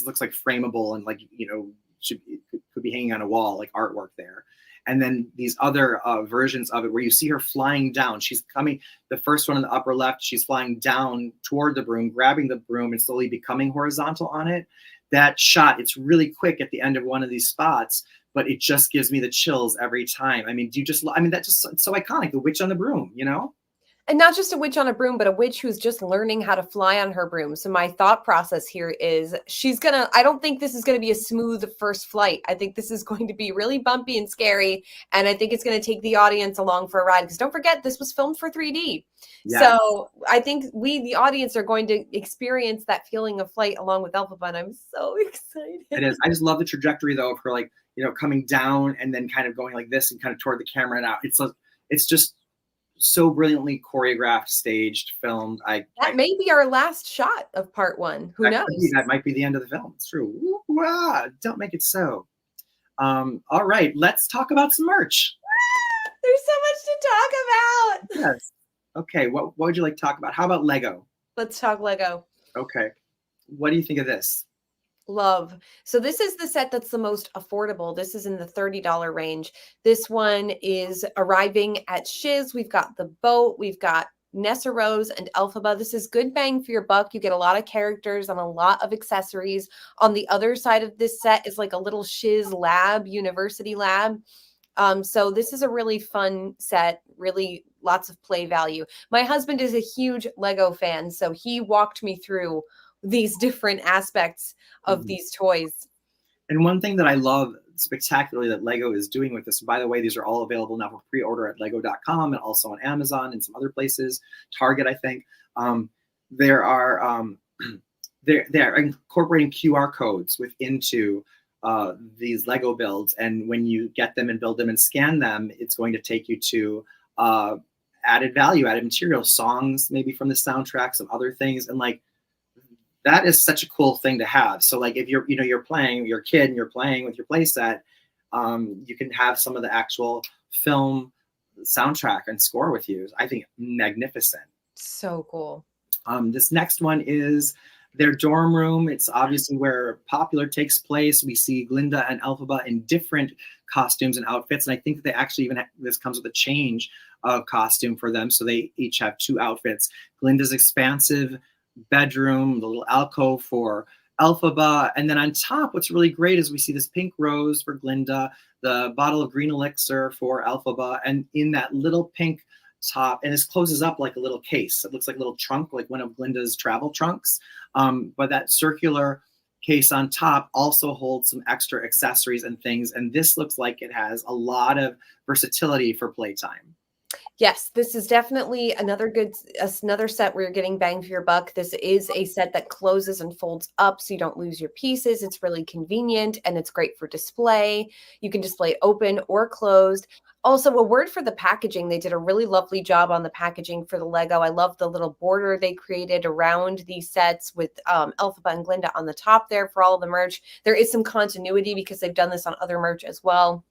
looks like frameable and like, you know, could be hanging on a wall, like artwork there. And then these other versions of it where you see her flying down. She's coming, the first one in the upper left, she's flying down toward the broom, grabbing the broom and slowly becoming horizontal on it. That shot, it's really quick at the end of one of these spots, but it just gives me the chills every time. I mean, do you just, I mean, that's just it's so iconic. The witch on the broom, you know? And not just a witch on a broom, but a witch who's just learning how to fly on her broom. So my thought process here is I don't think this is going to be a smooth first flight. I think this is going to be really bumpy and scary. And I think it's going to take the audience along for a ride. Because don't forget, this was filmed for 3D. Yeah. So I think we, the audience, are going to experience that feeling of flight along with Elphaba. And I'm so excited. It is. I just love the trajectory though of her, like, you know, coming down and then kind of going like this and kind of toward the camera and out. It's just so brilliantly choreographed, staged, filmed. That may be our last shot of part 1. Who knows? That might be the end of the film. It's true. Woo-wah, don't make it so. All right, let's talk about some merch. There's so much to talk about. Yes. Okay, what would you like to talk about? How about Lego? Let's talk Lego. Okay. What do you think of this? Love. So this is the set that's the most affordable. This is in the $30 range. This one is arriving at Shiz. We've got the boat. We've got Nessa Rose and Elphaba. This is good bang for your buck. You get a lot of characters and a lot of accessories. On the other side of this set is like a little Shiz lab, university lab. So this is a really fun set, really lots of play value. My husband is a huge Lego fan, so he walked me through these different aspects of these toys. And one thing that I love spectacularly that Lego is doing with this, by the way, these are all available now for pre-order at lego.com and also on Amazon and some other places, Target, I think. They're incorporating QR codes into these Lego builds, and when you get them and build them and scan them, it's going to take you to added value, added material, songs maybe from the soundtrack, some other things, and like that is such a cool thing to have. So like if you're playing your kid and you're playing with your play set, you can have some of the actual film soundtrack and score with you. I think magnificent. So cool. This next one is their dorm room. It's obviously where Popular takes place. We see Glinda and Elphaba in different costumes and outfits. And I think that they actually even this comes with a change of costume for them. So they each have 2 outfits. Glinda's expansive bedroom, the little alcove for Elphaba. And then on top, what's really great is we see this pink rose for Glinda, the bottle of green elixir for Elphaba. And in that little pink top, and this closes up like a little case. It looks like a little trunk, like one of Glinda's travel trunks. But that circular case on top also holds some extra accessories and things. And this looks like it has a lot of versatility for playtime. Yes, this is definitely another set where you're getting bang for your buck. This is a set that closes and folds up so you don't lose your pieces. It's really convenient and it's great for display. You can display open or closed. Also, a word for the packaging. They did a really lovely job on the packaging for the Lego. I love the little border they created around these sets with Elphaba and Glinda on the top there for all of the merch. There is some continuity because they've done this on other merch as well.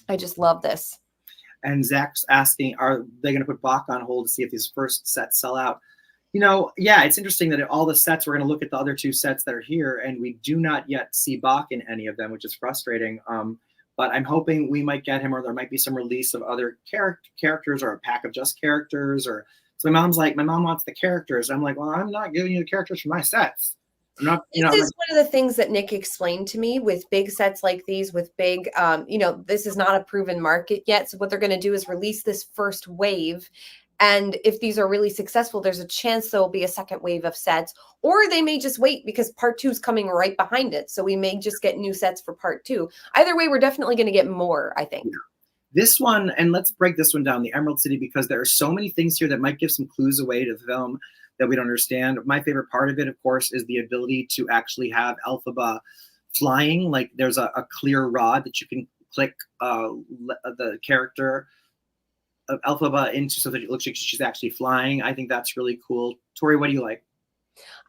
I just love this. And Zach's asking, are they going to put Bach on hold to see if these first sets sell out? You know, yeah, it's interesting that all the sets, we're going to look at the other 2 sets that are here, and we do not yet see Bach in any of them, which is frustrating. But I'm hoping we might get him, or there might be some release of other characters or a pack of just characters. Or so my mom's like, my mom wants the characters. I'm like, well, I'm not giving you the characters for my sets. I'm not, you know. This is one of the things that Nick explained to me with big sets like these, with big, this is not a proven market yet. So what they're going to do is release this first wave. And if these are really successful, there's a chance there'll be a second wave of sets, or they may just wait because part 2 is coming right behind it. So we may just get new sets for part 2. Either way, we're definitely going to get more, I think. Yeah. This one, and let's break this one down, the Emerald City, because there are so many things here that might give some clues away to the film that we don't understand. My favorite part of it, of course, is the ability to actually have Elphaba flying. Like there's a clear rod that you can click the character of Elphaba into so that it looks like she's actually flying. I think that's really cool. Tori, what do you like?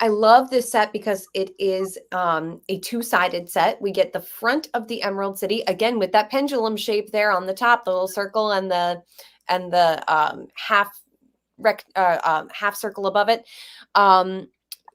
I love this set because it is a 2-sided set. We get the front of the Emerald City, again, with that pendulum shape there on the top, the little circle and the half circle above it.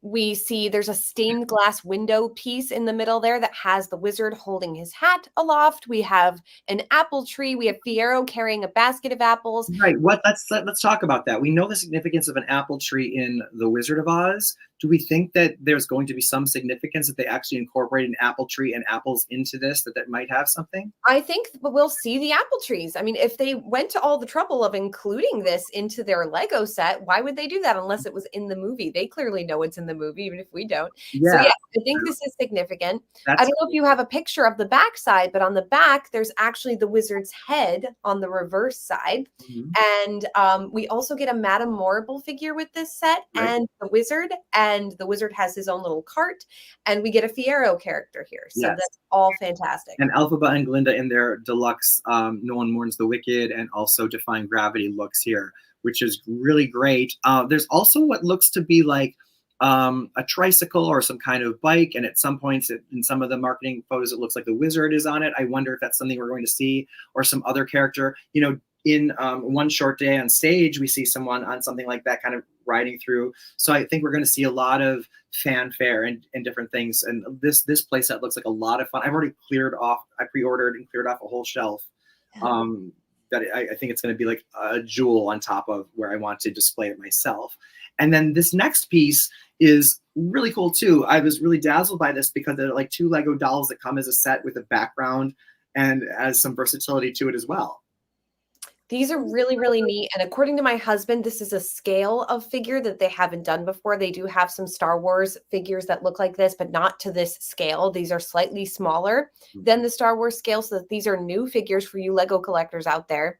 We see there's a stained glass window piece in the middle there that has the wizard holding his hat aloft. We have an apple tree. We have Fiyero carrying a basket of apples. Right. Let's talk about that. We know the significance of an apple tree in The Wizard of Oz. do we think that there's going to be some significance that they actually incorporate an apple tree and apples into this, that might have something? I think we'll see the apple trees. I mean, if they went to all the trouble of including this into their Lego set, why would they do that unless it was in the movie? They clearly know it's in the movie, even if we don't. So Yeah. yeah, I think this is significant. I That's don't know if you have a picture of the back side, but on the back, there's actually the wizard's head on the reverse side. Mhm. And we also get a Madame Morrible figure with this set, Right. and the wizard has his own little cart, and we get a Fiyero character here. So Yes. that's all fantastic. And Elphaba and Glinda in their deluxe No One Mourns the Wicked and also Defying Gravity looks here, which is really great. There's also what looks to be like a tricycle or some kind of bike, and at some points in some of the marketing photos it looks like the wizard is on it. I wonder if that's something we're going to see, or some other character. You know, in One Short Day on Stage, we see someone on something like that kind of riding through. So I think we're going to see a lot of fanfare and different things. And this playset looks like a lot of fun. I've already I pre-ordered and cleared off a whole shelf. That I think it's going to be like a jewel on top of where I want to display it myself. And then this next piece is really cool too. I was really dazzled by this because they're like 2 Lego dolls that come as a set with a background and has some versatility to it as well. These are really, really neat. And according to my husband, this is a scale of figure that they haven't done before. They do have some Star Wars figures that look like this, but not to this scale. These are slightly smaller than the Star Wars scale. So that these are new figures for you Lego collectors out there.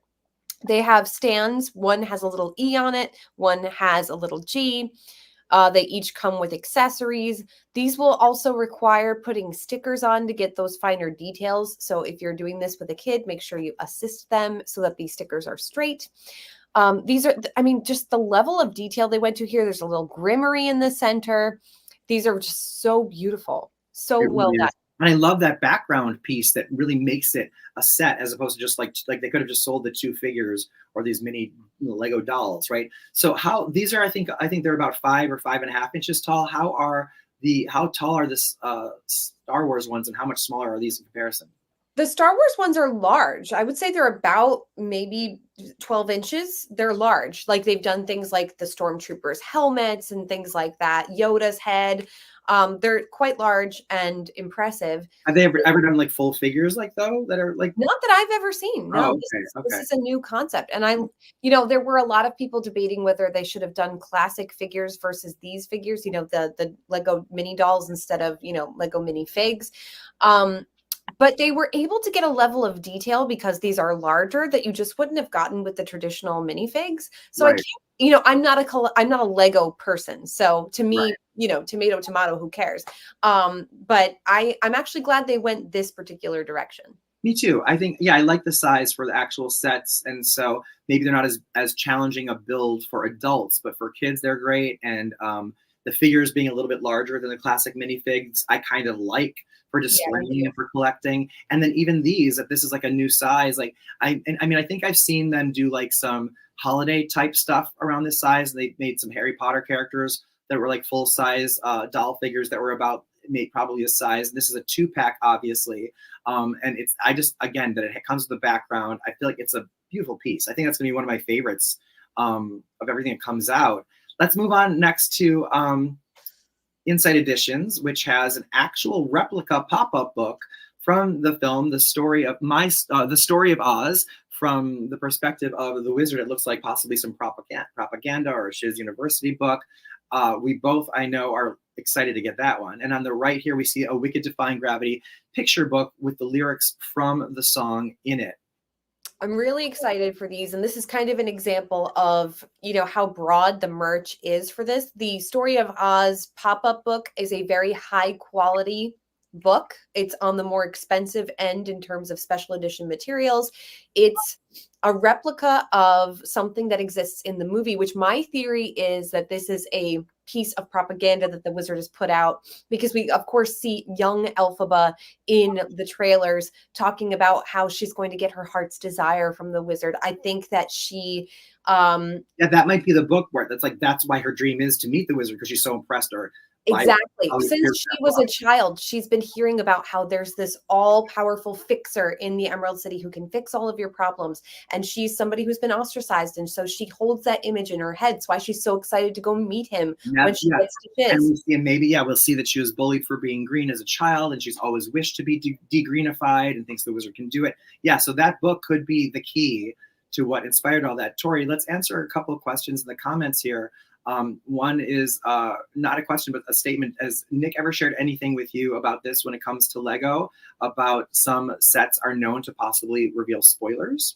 They have stands. One has a little E on it. One has a little G. They each come with accessories. These will also require putting stickers on to get those finer details. So if you're doing this with a kid, make sure you assist them so that these stickers are straight. These are, I mean, just the level of detail they went to here. There's a little grimoire in the center. These are just so beautiful. So It well really done. is. And I love that background piece that really makes it a set, as opposed to just like they could have just sold the 2 figures or these mini Lego dolls, right? So how these are, I think they're about 5 or 5.5 inches tall. How tall are this Star Wars ones, and how much smaller are these in comparison? The Star Wars ones are large. I would say they're about maybe 12 inches. They're large. Like they've done things like the Stormtroopers' helmets and things like that. Yoda's head. They're quite large and impressive. Have they ever done like full figures like though that are like? Not that I've ever seen. No, Oh, this is a new concept. And there were a lot of people debating whether they should have done classic figures versus these figures, the Lego mini dolls instead of, Lego mini figs. But they were able to get a level of detail because these are larger that you just wouldn't have gotten with the traditional minifigs. So Right. I can't, I'm not a Lego person. So to me, Right. tomato, who cares? But I'm actually glad they went this particular direction. Me too. I think, I like the size for the actual sets. And so maybe they're not as challenging a build for adults, but for kids, they're great. And the figures being a little bit larger than the classic minifigs, I kind of like for displaying and for collecting. And then even these, if this is like a new size, like I think I've seen them do like some holiday type stuff around this size. They made some Harry Potter characters that were like full size doll figures that were about made probably a size. This is a 2-pack, obviously. And again, that it comes with the background. I feel like it's a beautiful piece. I think that's gonna be one of my favorites of everything that comes out. Let's move on next to Inside Editions, which has an actual replica pop-up book from the film, the story of Oz, from the perspective of the wizard. It looks like possibly some propaganda or a Shiz University book. We both, I know, are excited to get that one. And on the right here, we see a Wicked Defying Gravity picture book with the lyrics from the song in it. I'm really excited for these. And this is kind of an example of, how broad the merch is for this. The Story of Oz pop-up book is a very high quality book. It's on the more expensive end in terms of special edition materials. It's a replica of something that exists in the movie, which my theory is that this is a piece of propaganda that the wizard has put out, because we of course see young Elphaba in the trailers talking about how she's going to get her heart's desire from the wizard. I think that she that might be the book where that's why her dream is to meet the wizard, because she's so impressed or Exactly. how it Since appears she in that was book. a child, she's been hearing about how there's this all-powerful fixer in the Emerald City who can fix all of your problems. And she's somebody who's been ostracized. And so she holds that image in her head. That's why she's so excited to go meet him when she Yeah. gets to And Fizz. we see, and maybe, yeah, we'll see that she was bullied for being green as a child, and she's always wished to be de-greenified and thinks the wizard can do it. Yeah, so that book could be the key to what inspired all that. Tori, let's answer a couple of questions in the comments here. One is not a question, but a statement. Has Nick ever shared anything with you about this when it comes to Lego, about some sets are known to possibly reveal spoilers?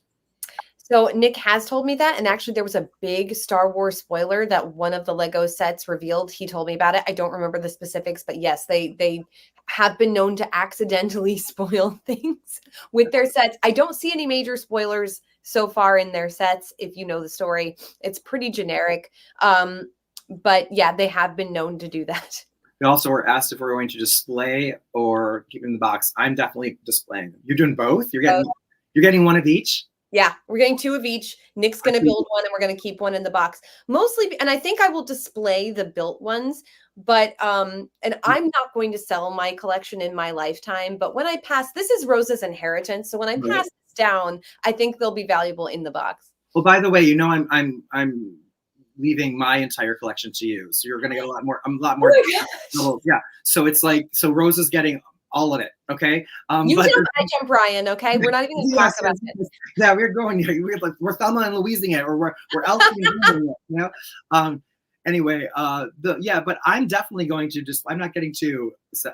So Nick has told me that, and actually there was a big Star Wars spoiler that one of the Lego sets revealed. He told me about it. I don't remember the specifics, but yes, they have been known to accidentally spoil things with their sets. I don't see any major spoilers so far in their sets. If you know the story, it's pretty generic. But yeah, they have been known to do that. We also were asked if we're going to display or keep in the box. I'm definitely displaying them. You're doing both? You're getting one of each? Yeah, we're getting 2 of each. Nick's going to build one and we're going to keep one in the box. Mostly, and I think I will display the built ones, but and I'm not going to sell my collection in my lifetime, but when I pass, this is Rose's inheritance, so when I pass this down, I think they'll be valuable in the box. Well, by the way, you know I'm leaving my entire collection to you, so you're going to get a lot more. Yeah, so it's like, so Rose is getting all of it. Okay. You jump, I jump, Ryan. Okay, we're not even going to talk about it. Yeah, we're going here. We're Thelma and Louising it, or we're Elsie and Anna, you know. Anyway, but I'm definitely going to I'm not getting 2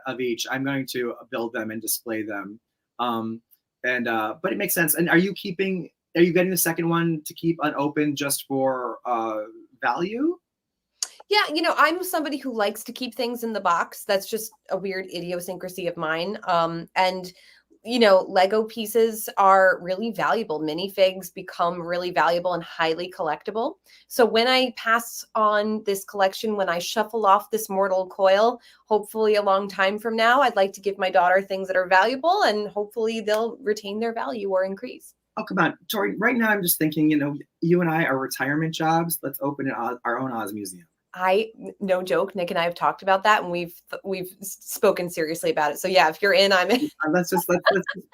of each. I'm going to build them and display them. But it makes sense. And are you getting the second one to keep unopened just for value? Yeah, you know, I'm somebody who likes to keep things in the box. That's just a weird idiosyncrasy of mine. And you know, Lego pieces are really valuable. Minifigs become really valuable and highly collectible. So when I pass on this collection, when I shuffle off this mortal coil, hopefully a long time from now, I'd like to give my daughter things that are valuable, and hopefully they'll retain their value or increase. Oh, come on, Tori. Right now, I'm just thinking, you know, you and I are retirement jobs. Let's open our own Oz museum. No joke, Nick and I have talked about that, and we've spoken seriously about it. So yeah, if you're in, I'm in. Let's just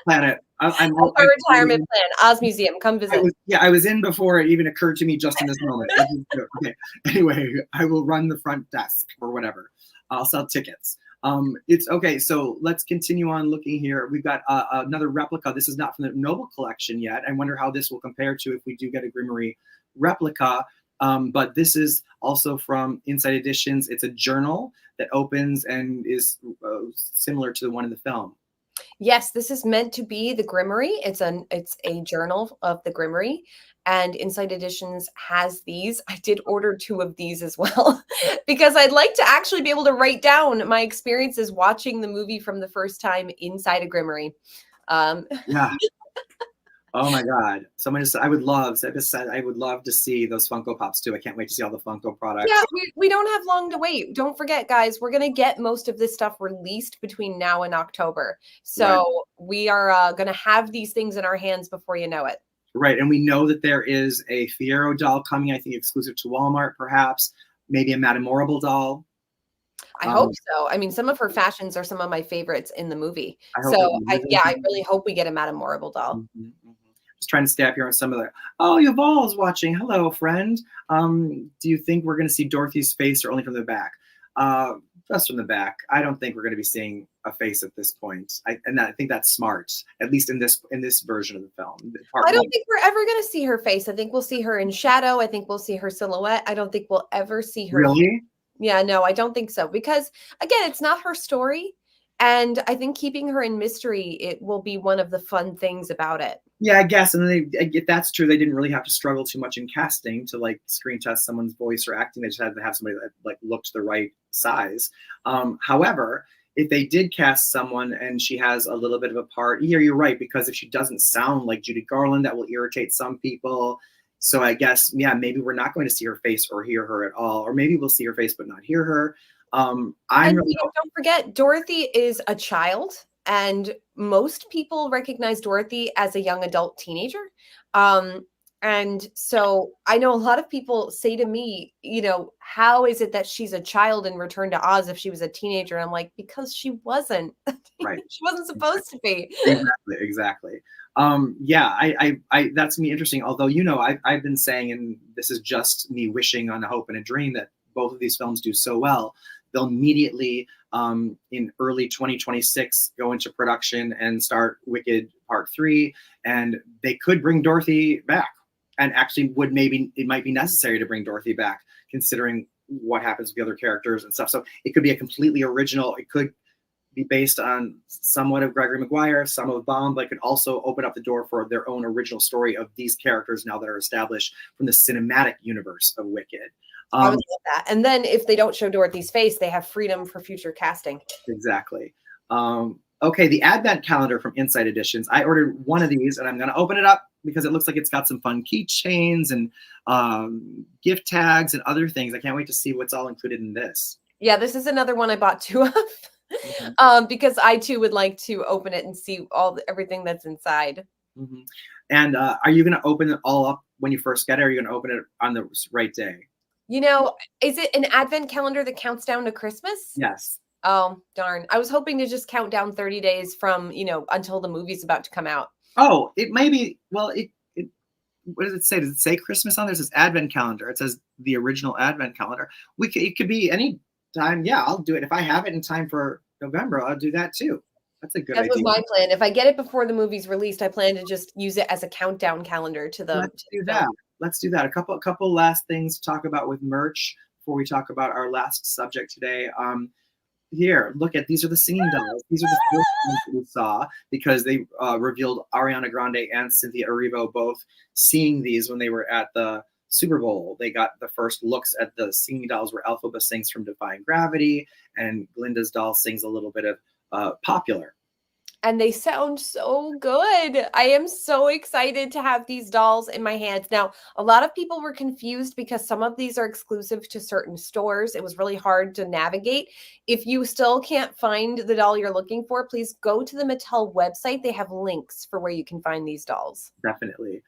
plan it. I'm our retirement plan. Oz Museum, come visit. I was in before it even occurred to me just in this moment. Okay. Anyway, I will run the front desk or whatever. I'll sell tickets. It's okay. So let's continue on looking here. We've got another replica. This is not from the Noble collection yet. I wonder how this will compare to if we do get a Grimmery replica. But this is also from Inside Editions. It's a journal that opens and is similar to the one in the film. Yes, this is meant to be the Grimmery. It's a journal of the Grimmery, and Inside Editions has these. I did order 2 of these as well because I'd like to actually be able to write down my experiences watching the movie from the first time inside a Grimmery. Yeah. Oh my God! Someone just said I would love to see those Funko Pops too. I can't wait to see all the Funko products. Yeah, we don't have long to wait. Don't forget, guys, we're gonna get most of this stuff released between now and October. So we are gonna have these things in our hands before you know it. Right, and we know that there is a Fiyero doll coming. I think exclusive to Walmart, perhaps. Maybe a Madame Morrible doll. I hope so. I mean, some of her fashions are some of my favorites in the movie. I really hope we get a Madame Morrible doll. Mm-hmm. Just trying to stay up here on some of the. Oh, Yuval's watching. Hello, friend. Do you think we're going to see Dorothy's face or only from the back? Just from the back. I don't think we're going to be seeing a face at this point. I think that's smart, at least in this version of the film. I don't think we're ever going to see her face. I think we'll see her in shadow. I think we'll see her silhouette. I don't think we'll ever see her. Really? Yeah, no, I don't think so. Because again, it's not her story. And I think keeping her in mystery, it will be one of the fun things about it. Yeah, I guess. And if that's true, they didn't really have to struggle too much in casting to like screen test someone's voice or acting. They just had to have somebody that like looked the right size. However, if they did cast someone and she has a little bit of a part, yeah, you're right. Because if she doesn't sound like Judy Garland, that will irritate some people. So I guess, yeah, maybe we're not going to see her face or hear her at all. Or maybe we'll see her face but not hear her. Don't forget, Dorothy is a child, and most people recognize Dorothy as a young adult teenager. And so I know a lot of people say to me, how is it that she's a child in Return to Oz if she was a teenager? I'm like, because she wasn't. Right. She wasn't supposed to be. Exactly. Yeah, that's me interesting. Although, I've been saying, and this is just me wishing on a hope and a dream that both of these films do so well, they'll immediately in early 2026 go into production and start Wicked Part 3, and they could bring Dorothy back. And actually it might be necessary to bring Dorothy back, considering what happens with the other characters and stuff. So it could be a completely original, it could be based on somewhat of Gregory Maguire, some of Baum, but could also open up the door for their own original story of these characters now that are established from the cinematic universe of Wicked. I would love that. And then if they don't show Dorothy's face, they have freedom for future casting. Exactly. Okay, the Advent calendar from Inside Editions. I ordered one of these, and I'm going to open it up because it looks like it's got some fun keychains and gift tags and other things. I can't wait to see what's all included in this. Yeah, this is another one I bought 2 of. Because I too would like to open it and see everything that's inside. Mm-hmm. And are you going to open it all up when you first get it, or are you going to open it on the right day? Is it an advent calendar that counts down to Christmas? Yes. Oh, darn. I was hoping to just count down 30 days from, until the movie's about to come out. Oh, it may be. Well, what does it say? Does it say Christmas on there? It says Advent calendar. It says the original Advent calendar. It could be any time. Yeah, I'll do it. If I have it in time for November, I'll do that too. That's a good idea. That was my plan. If I get it before the movie's released, I plan to just use it as a countdown calendar to the. Let's do that. A couple last things to talk about with merch before we talk about our last subject today. Here, look at these are the singing dolls. These are the first ones that we saw because they revealed Ariana Grande and Cynthia Erivo both seeing these when they were at the Super Bowl. They got the first looks at the singing dolls where Elphaba sings from Defying Gravity and Glinda's doll sings a little bit of Popular. And they sound so good. I am so excited to have these dolls in my hands. Now, a lot of people were confused because some of these are exclusive to certain stores. It was really hard to navigate. If you still can't find the doll you're looking for, please go to the Mattel website. They have links for where you can find these dolls. Definitely.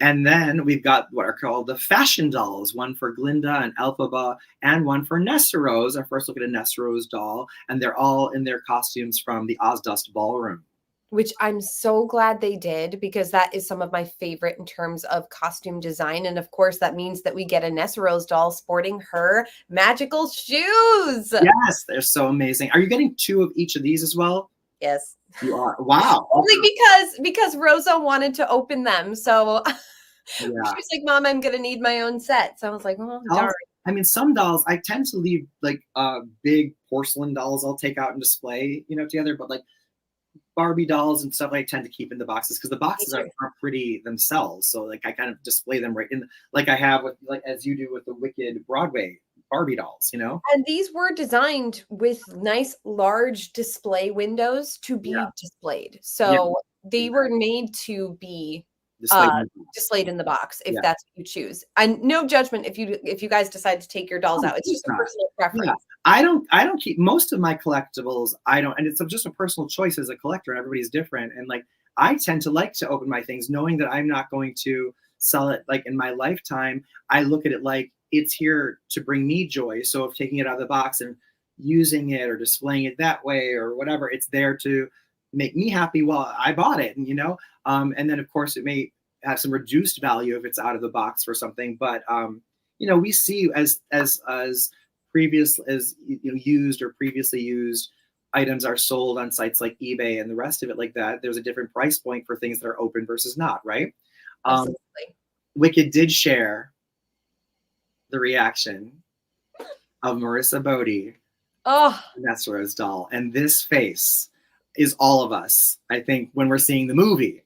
And then we've got what are called the fashion dolls, one for Glinda and Elphaba, and one for Nessa Rose. Our first look at a Nessa Rose doll, and they're all in their costumes from the Ozdust Ballroom. Which I'm so glad they did, because that is some of my favorite in terms of costume design. And of course, that means that we get a Nessa Rose doll sporting her magical shoes. Yes, they're so amazing. Are you getting 2 of each of these as well? Yes. You are. Wow. Only because Rosa wanted to open them. So she was like, Mom, I'm going to need my own set. So I was like, oh, darn. I mean, some dolls, I tend to leave like big porcelain dolls I'll take out and display, together. But like Barbie dolls and stuff I tend to keep in the boxes because the boxes are pretty themselves. So like I kind of display them right in, like I have with, like as you do with the Wicked Broadway Barbie dolls, And these were designed with nice large display windows to be displayed. So they were made to be displayed in the box if that's what you choose. And no judgment if you guys decide to take your dolls out. It's just a personal preference. Yeah. I don't keep most of my collectibles. And it's just a personal choice as a collector, and everybody's different. And like I tend to like to open my things knowing that I'm not going to sell it like in my lifetime. I look at it like it's here to bring me joy. So if taking it out of the box and using it or displaying it that way or whatever, it's there to make me happy while I bought it. And and then of course it may have some reduced value if it's out of the box for something. But we see as previous as used or previously used items are sold on sites like eBay and the rest of it like that. There's a different price point for things that are open versus not, right? Absolutely. Wicked did share the reaction of Marissa Bodie, Nessa Rose doll, and this face is all of us. I think when we're seeing the movie,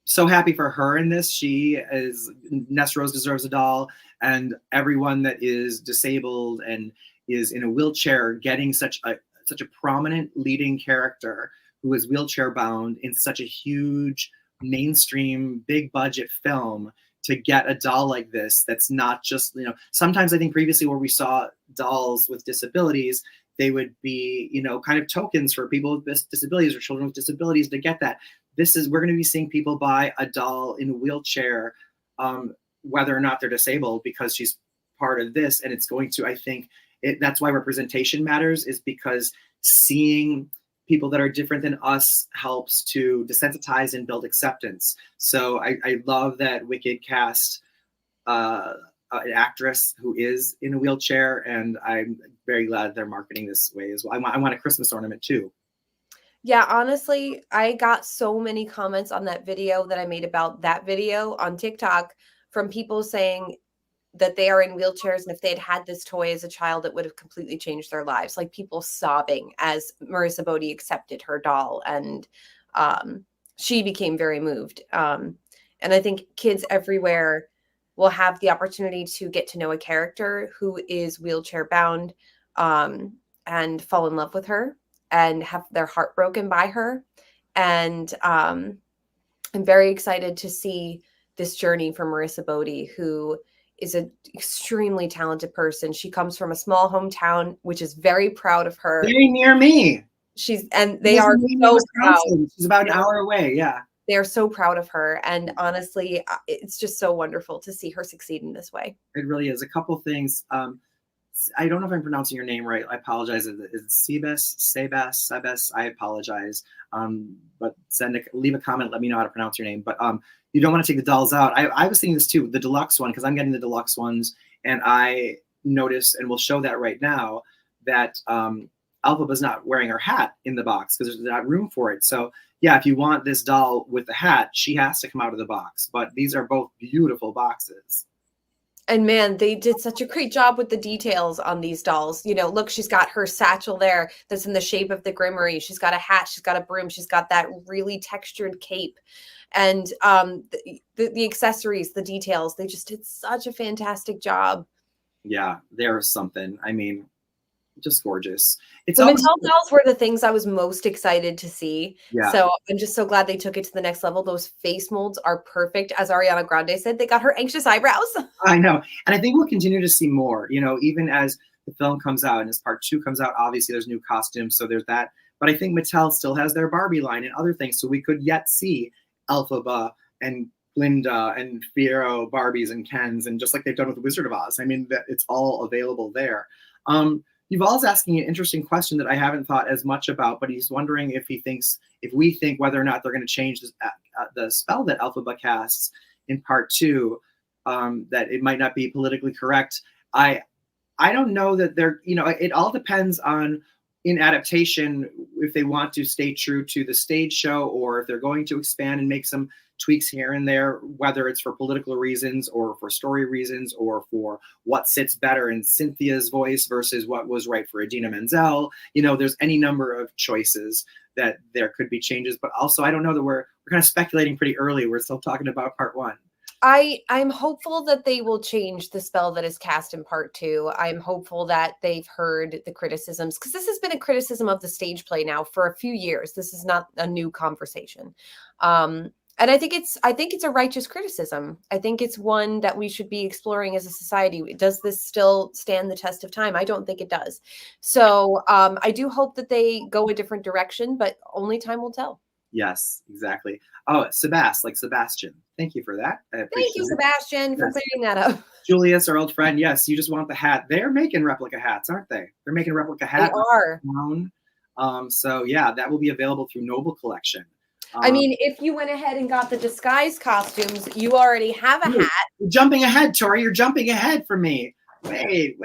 so happy for her in this. Nessa Rose deserves a doll, and everyone that is disabled and is in a wheelchair getting such a prominent leading character who is wheelchair bound in such a huge mainstream big budget film. To get a doll like this, that's not just, sometimes I think previously where we saw dolls with disabilities, they would be, kind of tokens for people with disabilities or children with disabilities to get that. We're going to be seeing people buy a doll in a wheelchair whether or not they're disabled, because she's part of this. And it's going to, I think, that's why representation matters, is because seeing people that are different than us helps to desensitize and build acceptance. So I love that Wicked cast an actress who is in a wheelchair, and I'm very glad they're marketing this way as well. I want a Christmas ornament too. Yeah, honestly, I got so many comments on that video that I made about that video on TikTok from people saying that they are in wheelchairs, and if they had this toy as a child, it would have completely changed their lives. Like people sobbing as Marissa Bodie accepted her doll, and she became very moved. And I think kids everywhere will have the opportunity to get to know a character who is wheelchair bound, and fall in love with her and have their heart broken by her. And I'm very excited to see this journey for Marissa Bodie, who is an extremely talented person. She comes from a small hometown, which is very proud of her. Very near me. They are so proud. She's about an hour away. Yeah. They are so proud of her. And honestly, it's just so wonderful to see her succeed in this way. It really is. A couple things. I don't know if I'm pronouncing your name right. I apologize. Is it Sebes? I apologize. But leave a comment. Let me know how to pronounce your name. But you don't want to take the dolls out. I was thinking this too, the deluxe one, because I'm getting the deluxe ones, and I noticed, and we'll show that right now, that Alphaba's not wearing her hat in the box because there's not room for it. So yeah, if you want this doll with the hat, she has to come out of the box. But these are both beautiful boxes. And man, they did such a great job with the details on these dolls. You know, look, she's got her satchel there that's in the shape of the Grimoire. She's got a hat. She's got a broom. She's got that really textured cape. And the accessories, the details, they just did such a fantastic job. Yeah, there's something. I mean, just gorgeous. The Mattel dolls were the things I was most excited to see. Yeah. So I'm just so glad they took it to the next level. Those face molds are perfect. As Ariana Grande said, they got her anxious eyebrows. I know. And I think we'll continue to see more, you know, even as the film comes out and as part 2 comes out, obviously there's new costumes. So there's that. But I think Mattel still has their Barbie line and other things. So we could yet see Elphaba and Glinda and Fiyero Barbies and Kens, and just like they've done with the Wizard of Oz. I mean, that it's all available there. Yuval's asking an interesting question that I haven't thought as much about, but he's wondering if we think whether or not they're going to change the spell that Elphaba casts in part 2, that it might not be politically correct. I don't know that they're, you know, it all depends on, in adaptation, if they want to stay true to the stage show, or if they're going to expand and make some tweaks here and there, whether it's for political reasons or for story reasons or for what sits better in Cynthia's voice versus what was right for Idina Menzel. You know, there's any number of choices that there could be changes, but also I don't know that we're kind of speculating pretty early. We're still talking about part 1. I'm hopeful that they will change the spell that is cast in part 2. I'm hopeful that they've heard the criticisms, because this has been a criticism of the stage play now for a few years. This is not a new conversation. And I think it's a righteous criticism. I think it's one that we should be exploring as a society. Does this still stand the test of time? I don't think it does. So I do hope that they go a different direction, but only time will tell. Yes, exactly. Oh, like Sebastian. Thank you for that. Thank you, Sebastian, for clearing that up. Julius, our old friend. Yes, you just want the hat. They're making replica hats, aren't they? They're making replica hats. They are. So yeah, that will be available through Noble Collection. I mean, if you went ahead and got the disguise costumes, you already have a hat. You're jumping ahead, Tori. You're jumping ahead for me. Wait.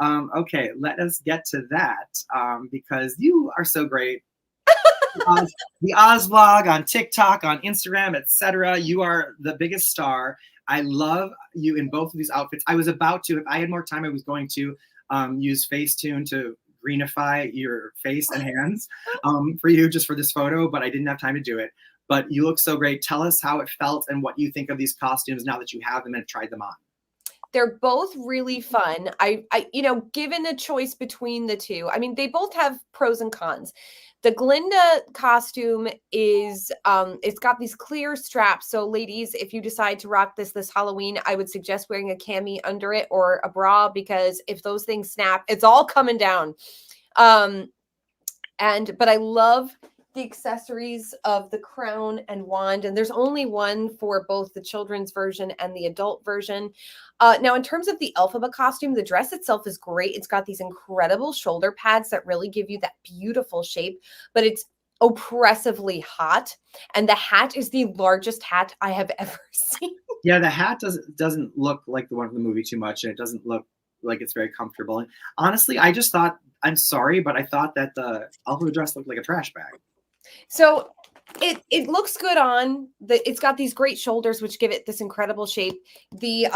Okay, let us get to that because you are so great. The Oz vlog on TikTok, on Instagram, etc. You are the biggest star. I love you in both of these outfits. I was about to, if I had more time, I was going to use Facetune to greenify your face and hands for you just for this photo, but I didn't have time to do it. But you look so great. Tell us how it felt and what you think of these costumes now that you have them and have tried them on. They're both really fun. I you know, given a choice between the two, I mean, they both have pros and cons. The Glinda costume is, it's got these clear straps. So ladies, if you decide to rock this Halloween, I would suggest wearing a cami under it or a bra, because if those things snap, it's all coming down. But I love the accessories of the crown and wand, and there's only one for both the children's version and the adult version. Now, in terms of the Elphaba costume, the dress itself is great. It's got these incredible shoulder pads that really give you that beautiful shape, but it's oppressively hot, and the hat is the largest hat I have ever seen. Yeah, the hat doesn't look like the one from the movie too much, and it doesn't look like it's very comfortable. And honestly, I just thought, I'm sorry, but I thought that the Elphaba dress looked like a trash bag. So it looks good on it's got these great shoulders which give it this incredible shape. The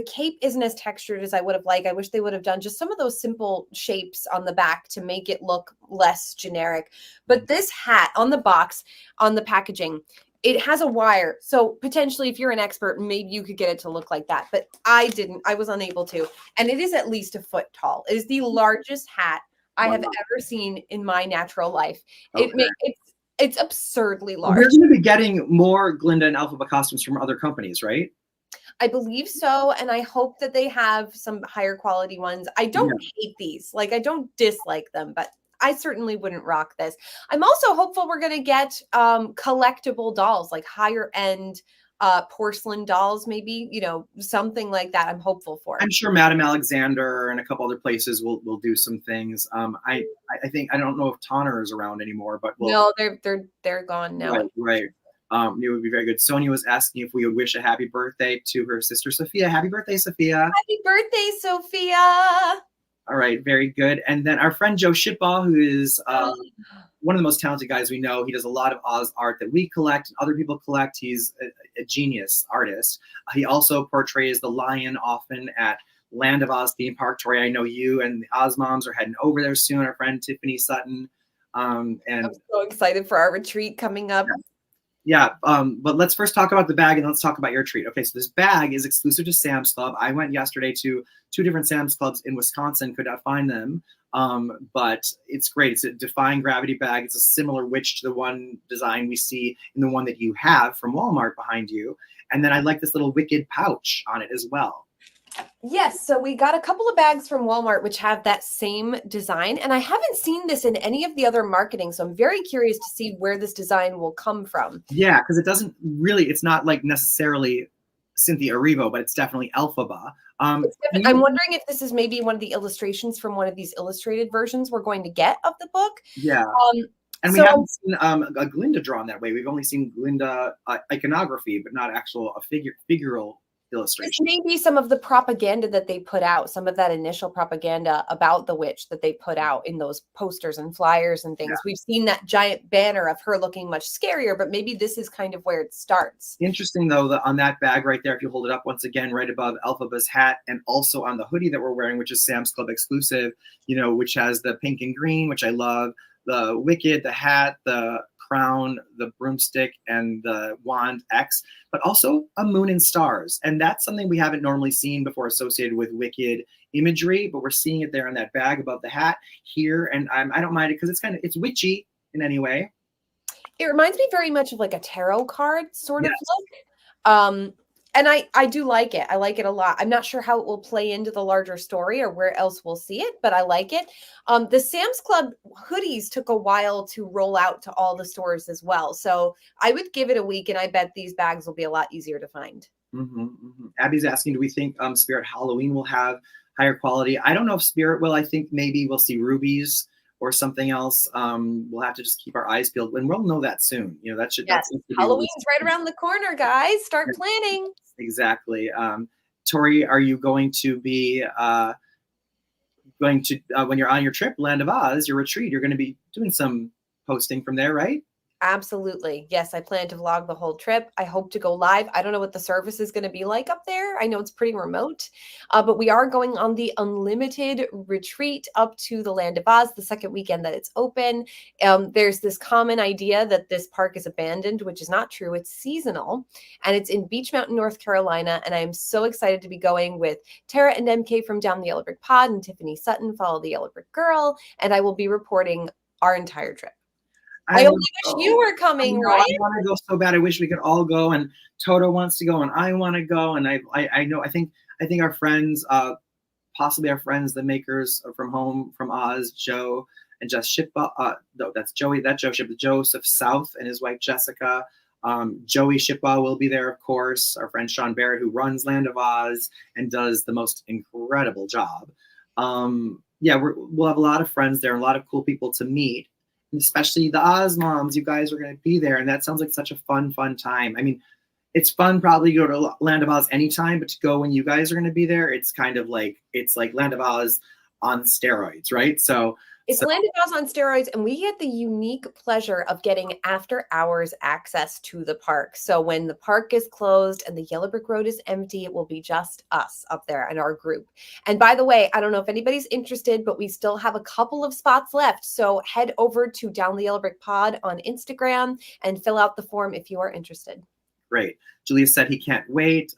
cape isn't as textured as I would have liked. I wish they would have done just some of those simple shapes on the back to make it look less generic. But this hat on the box, on the packaging, it has a wire. So potentially if you're an expert, maybe you could get it to look like that. But I didn't. I was unable to. And it is at least a foot tall. It is the largest hat I have ever seen in my natural life. Okay. It's absurdly large. We're going to be getting more Glinda and Elphaba costumes from other companies, right? I believe so, and I hope that they have some higher quality ones. I don't hate these. Like, I don't dislike them, but I certainly wouldn't rock this. I'm also hopeful we're going to get collectible dolls, like higher end porcelain dolls, maybe, you know, something like that. I'm hopeful for. I'm sure Madame Alexander and a couple other places will do some things. I think, I don't know if Tonner is around anymore, but no, they're gone now. Right. It would be very good. Sonia was asking if we would wish a happy birthday to her sister Sophia. Happy birthday, Sophia! Happy birthday, Sophia! All right, very good. And then our friend Joe Shipball, who is one of the most talented guys we know. He does a lot of Oz art that we collect and other people collect. He's a genius artist. He also portrays the lion often at Land of Oz theme park. Tori, I know you and the Oz moms are heading over there soon. Our friend Tiffany Sutton. And I'm so excited for our retreat coming up. Yeah, but let's first talk about the bag and let's talk about your treat. Okay, so this bag is exclusive to Sam's Club. I went yesterday to 2 different Sam's Clubs in Wisconsin, could not find them, but it's great. It's a Defying Gravity bag. It's a similar witch to the one design we see in the one that you have from Walmart behind you. And then I like this little wicked pouch on it as well. Yes, so we got a couple of bags from Walmart which have that same design, and I haven't seen this in any of the other marketing, so I'm very curious to see where this design will come from. Yeah, because it doesn't really, it's not like necessarily Cynthia Erivo, but it's definitely Elphaba. I'm wondering if this is maybe one of the illustrations from one of these illustrated versions we're going to get of the book. Yeah. And we haven't seen a Glinda drawn that way. We've only seen Glinda iconography, but not actual figural illustration. This may be some of the propaganda that they put out, some of that initial propaganda about the witch that they put out in those posters and flyers and things. Yeah. We've seen that giant banner of her looking much scarier, but maybe this is kind of where it starts. Interesting, though, that on that bag right there, if you hold it up once again, right above Elphaba's hat, and also on the hoodie that we're wearing, which is Sam's Club exclusive, you know, which has the pink and green, which I love, the Wicked, the hat, the crown, the broomstick, and the wand X, but also a moon and stars. And that's something we haven't normally seen before associated with Wicked imagery, but we're seeing it there on that bag above the hat here. And I don't mind it because it's witchy in any way. It reminds me very much of like a tarot card sort of look. And I do like it. I like it a lot. I'm not sure how it will play into the larger story or where else we'll see it, but I like it. The Sam's Club hoodies took a while to roll out to all the stores as well. So I would give it a week, and I bet these bags will be a lot easier to find. Abby's asking, do we think Spirit Halloween will have higher quality? I don't know if Spirit will. I think maybe we'll see rubies or something else. We'll have to just keep our eyes peeled, and we'll know that soon. You know, that should. Yes, Halloween's right around the corner, guys. Start planning. Exactly. Tori, are you going to be when you're on your trip, Land of Oz, your retreat? You're going to be doing some posting from there, right? Absolutely. Yes, I plan to vlog the whole trip. I hope to go live. I don't know what the service is going to be like up there. I know it's pretty remote, but we are going on the unlimited retreat up to the Land of Oz the second weekend that it's open. There's this common idea that this park is abandoned, which is not true. It's seasonal, and it's in Beach Mountain, North Carolina. And I'm so excited to be going with Tara and MK from Down the Yellow Brick Pod and Tiffany Sutton, Follow the Yellow Brick Girl. And I will be reporting our entire trip. I only wish you were coming, right? I want to go so bad. I wish we could all go, and Toto wants to go, and I want to go, and I know I think our friends, possibly our friends, the makers from Home from Oz, Joe and Jess Shippa. No, that's Joey. That Joe Shippa. Joseph South and his wife Jessica. Joey Shippa will be there, of course. Our friend Sean Barrett, who runs Land of Oz and does the most incredible job. Yeah, we'll have a lot of friends there, a lot of cool people to meet, and especially the Oz moms. You guys are going to be there, and that sounds like such a fun time. I mean, it's fun probably to go to Land of Oz anytime, but to go when you guys are going to be there, it's kind of like Land of Oz on steroids, right? So it's Land of Oz on steroids, and we get the unique pleasure of getting after hours access to the park. So when the park is closed and the Yellow Brick Road is empty, it will be just us up there and our group. And by the way, I don't know if anybody's interested, but we still have a couple of spots left. So head over to Down the Yellow Brick Pod on Instagram and fill out the form if you are interested. Great. Julius said he can't wait.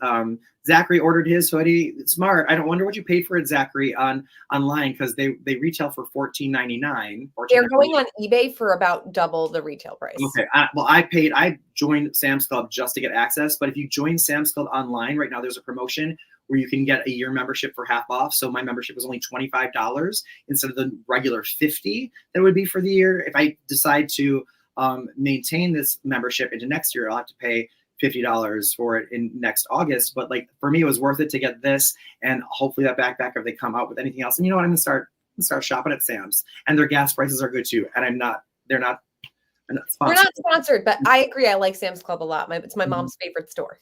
Zachary ordered his hoodie. Smart. I don't wonder what you paid for it, Zachary, online, because they retail for $14.99. They're going on eBay for about double the retail price. Okay. I joined Sam's Club just to get access, but if you join Sam's Club online right now, there's a promotion where you can get a year membership for half off. So my membership was only $25 instead of the regular $50 that would be for the year. If I decide to maintain this membership into next year, I'll have to pay $50 for it in next August. But like for me, it was worth it to get this, and hopefully that backpack if they come out with anything else. And you know what? I'm gonna start shopping at Sam's, and their gas prices are good too. And they're not sponsored. They're not sponsored, but I agree. I like Sam's Club a lot. It's my mom's favorite store.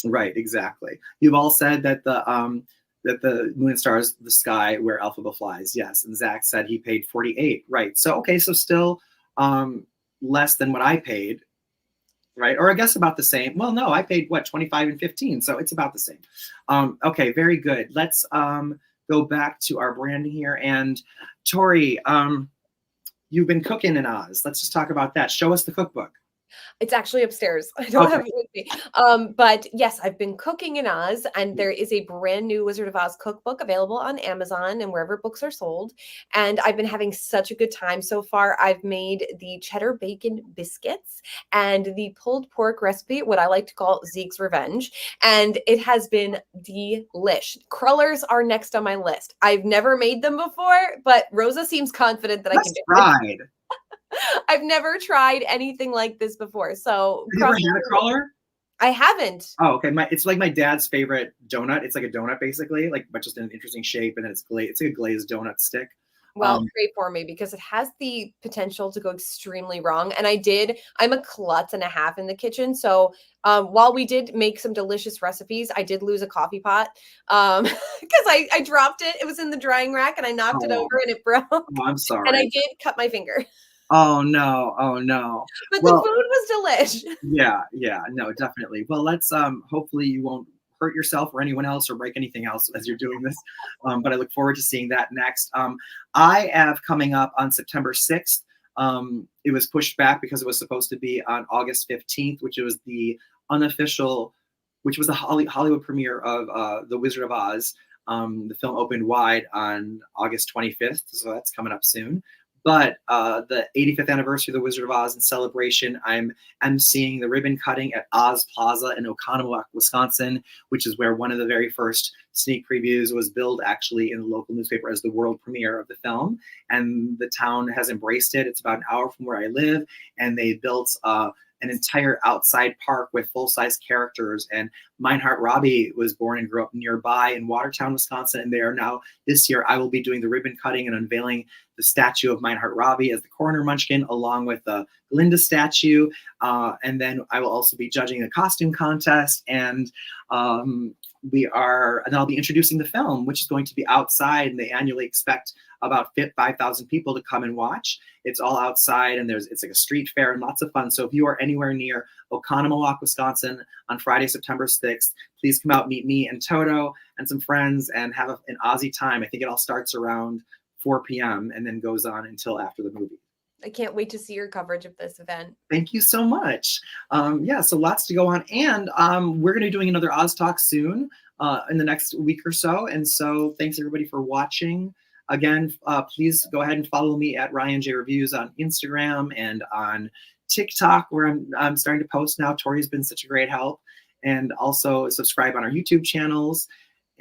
Right, exactly. You've all said that the moon and stars the sky where Elphaba flies. Yes, and Zach said he paid $48. Right. So okay, so still less than what I paid. Right, or I guess about the same. Well, no, I paid what, 25 and 15, so it's about the same. Okay, very good. Let's go back to our branding here. And Tori, you've been cooking in Oz. Let's just talk about that. Show us the cookbook. It's actually upstairs. I don't have it with me. But yes, I've been cooking in Oz, and there is a brand new Wizard of Oz cookbook available on Amazon and wherever books are sold. And I've been having such a good time so far. I've made the cheddar bacon biscuits and the pulled pork recipe, what I like to call Zeke's Revenge. And it has been delish. Crullers are next on my list. I've never made them before, but Rosa seems confident that I can do it. I've never tried anything like this before. So have you ever had a cruller? I haven't. Oh, okay. It's like my dad's favorite donut. It's like a donut basically, but just in an interesting shape, and then it's glazed. It's like a glazed donut stick. Well, great for me because it has the potential to go extremely wrong. And I'm a klutz and a half in the kitchen. So while we did make some delicious recipes, I did lose a coffee pot because I dropped it. It was in the drying rack and I knocked it over and it broke. Oh, I'm sorry. And I did cut my finger. Oh no. But the food was delish. Yeah, no, definitely. Well, let's hopefully you won't hurt yourself or anyone else or break anything else as you're doing this. But I look forward to seeing that next. I have coming up on September 6th. It was pushed back because it was supposed to be on August 15th, which was the Hollywood premiere of The Wizard of Oz. The film opened wide on August 25th, so that's coming up soon. But the 85th anniversary of The Wizard of Oz in celebration, I'm emceeing the ribbon cutting at Oz Plaza in Oconomowoc, Wisconsin, which is where one of the very first sneak previews was billed actually in the local newspaper as the world premiere of the film. And the town has embraced it. It's about an hour from where I live. And they built an entire outside park with full-size characters. And Meinhardt Robbie was born and grew up nearby in Watertown, Wisconsin. And they are now, this year, I will be doing the ribbon cutting and unveiling the statue of Meinhardt Robbie as the coroner munchkin, along with the Glinda statue. And then I will also be judging a costume contest. And I'll be introducing the film, which is going to be outside. And they annually expect about 5,000 people to come and watch. It's all outside, and it's like a street fair and lots of fun. So if you are anywhere near Oconomowoc, Wisconsin on Friday, September 6th, please come out, meet me and Toto and some friends and have an Aussie time. I think it all starts around 4 p.m. and then goes on until after the movie. I can't wait to see your coverage of this event. Thank you so much. So lots to go on. And we're going to be doing another Oz Talk soon in the next week or so. And so thanks everybody for watching. Again, please go ahead and follow me at Ryan J Reviews on Instagram and on TikTok, where I'm starting to post now. Tori's been such a great help. And also subscribe on our YouTube channels.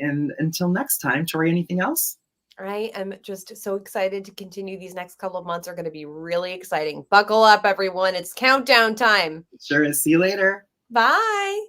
And until next time, Tori, anything else? I am just so excited to continue. These next couple of months are going to be really exciting. Buckle up, everyone. It's countdown time. Sure is. See you later. Bye.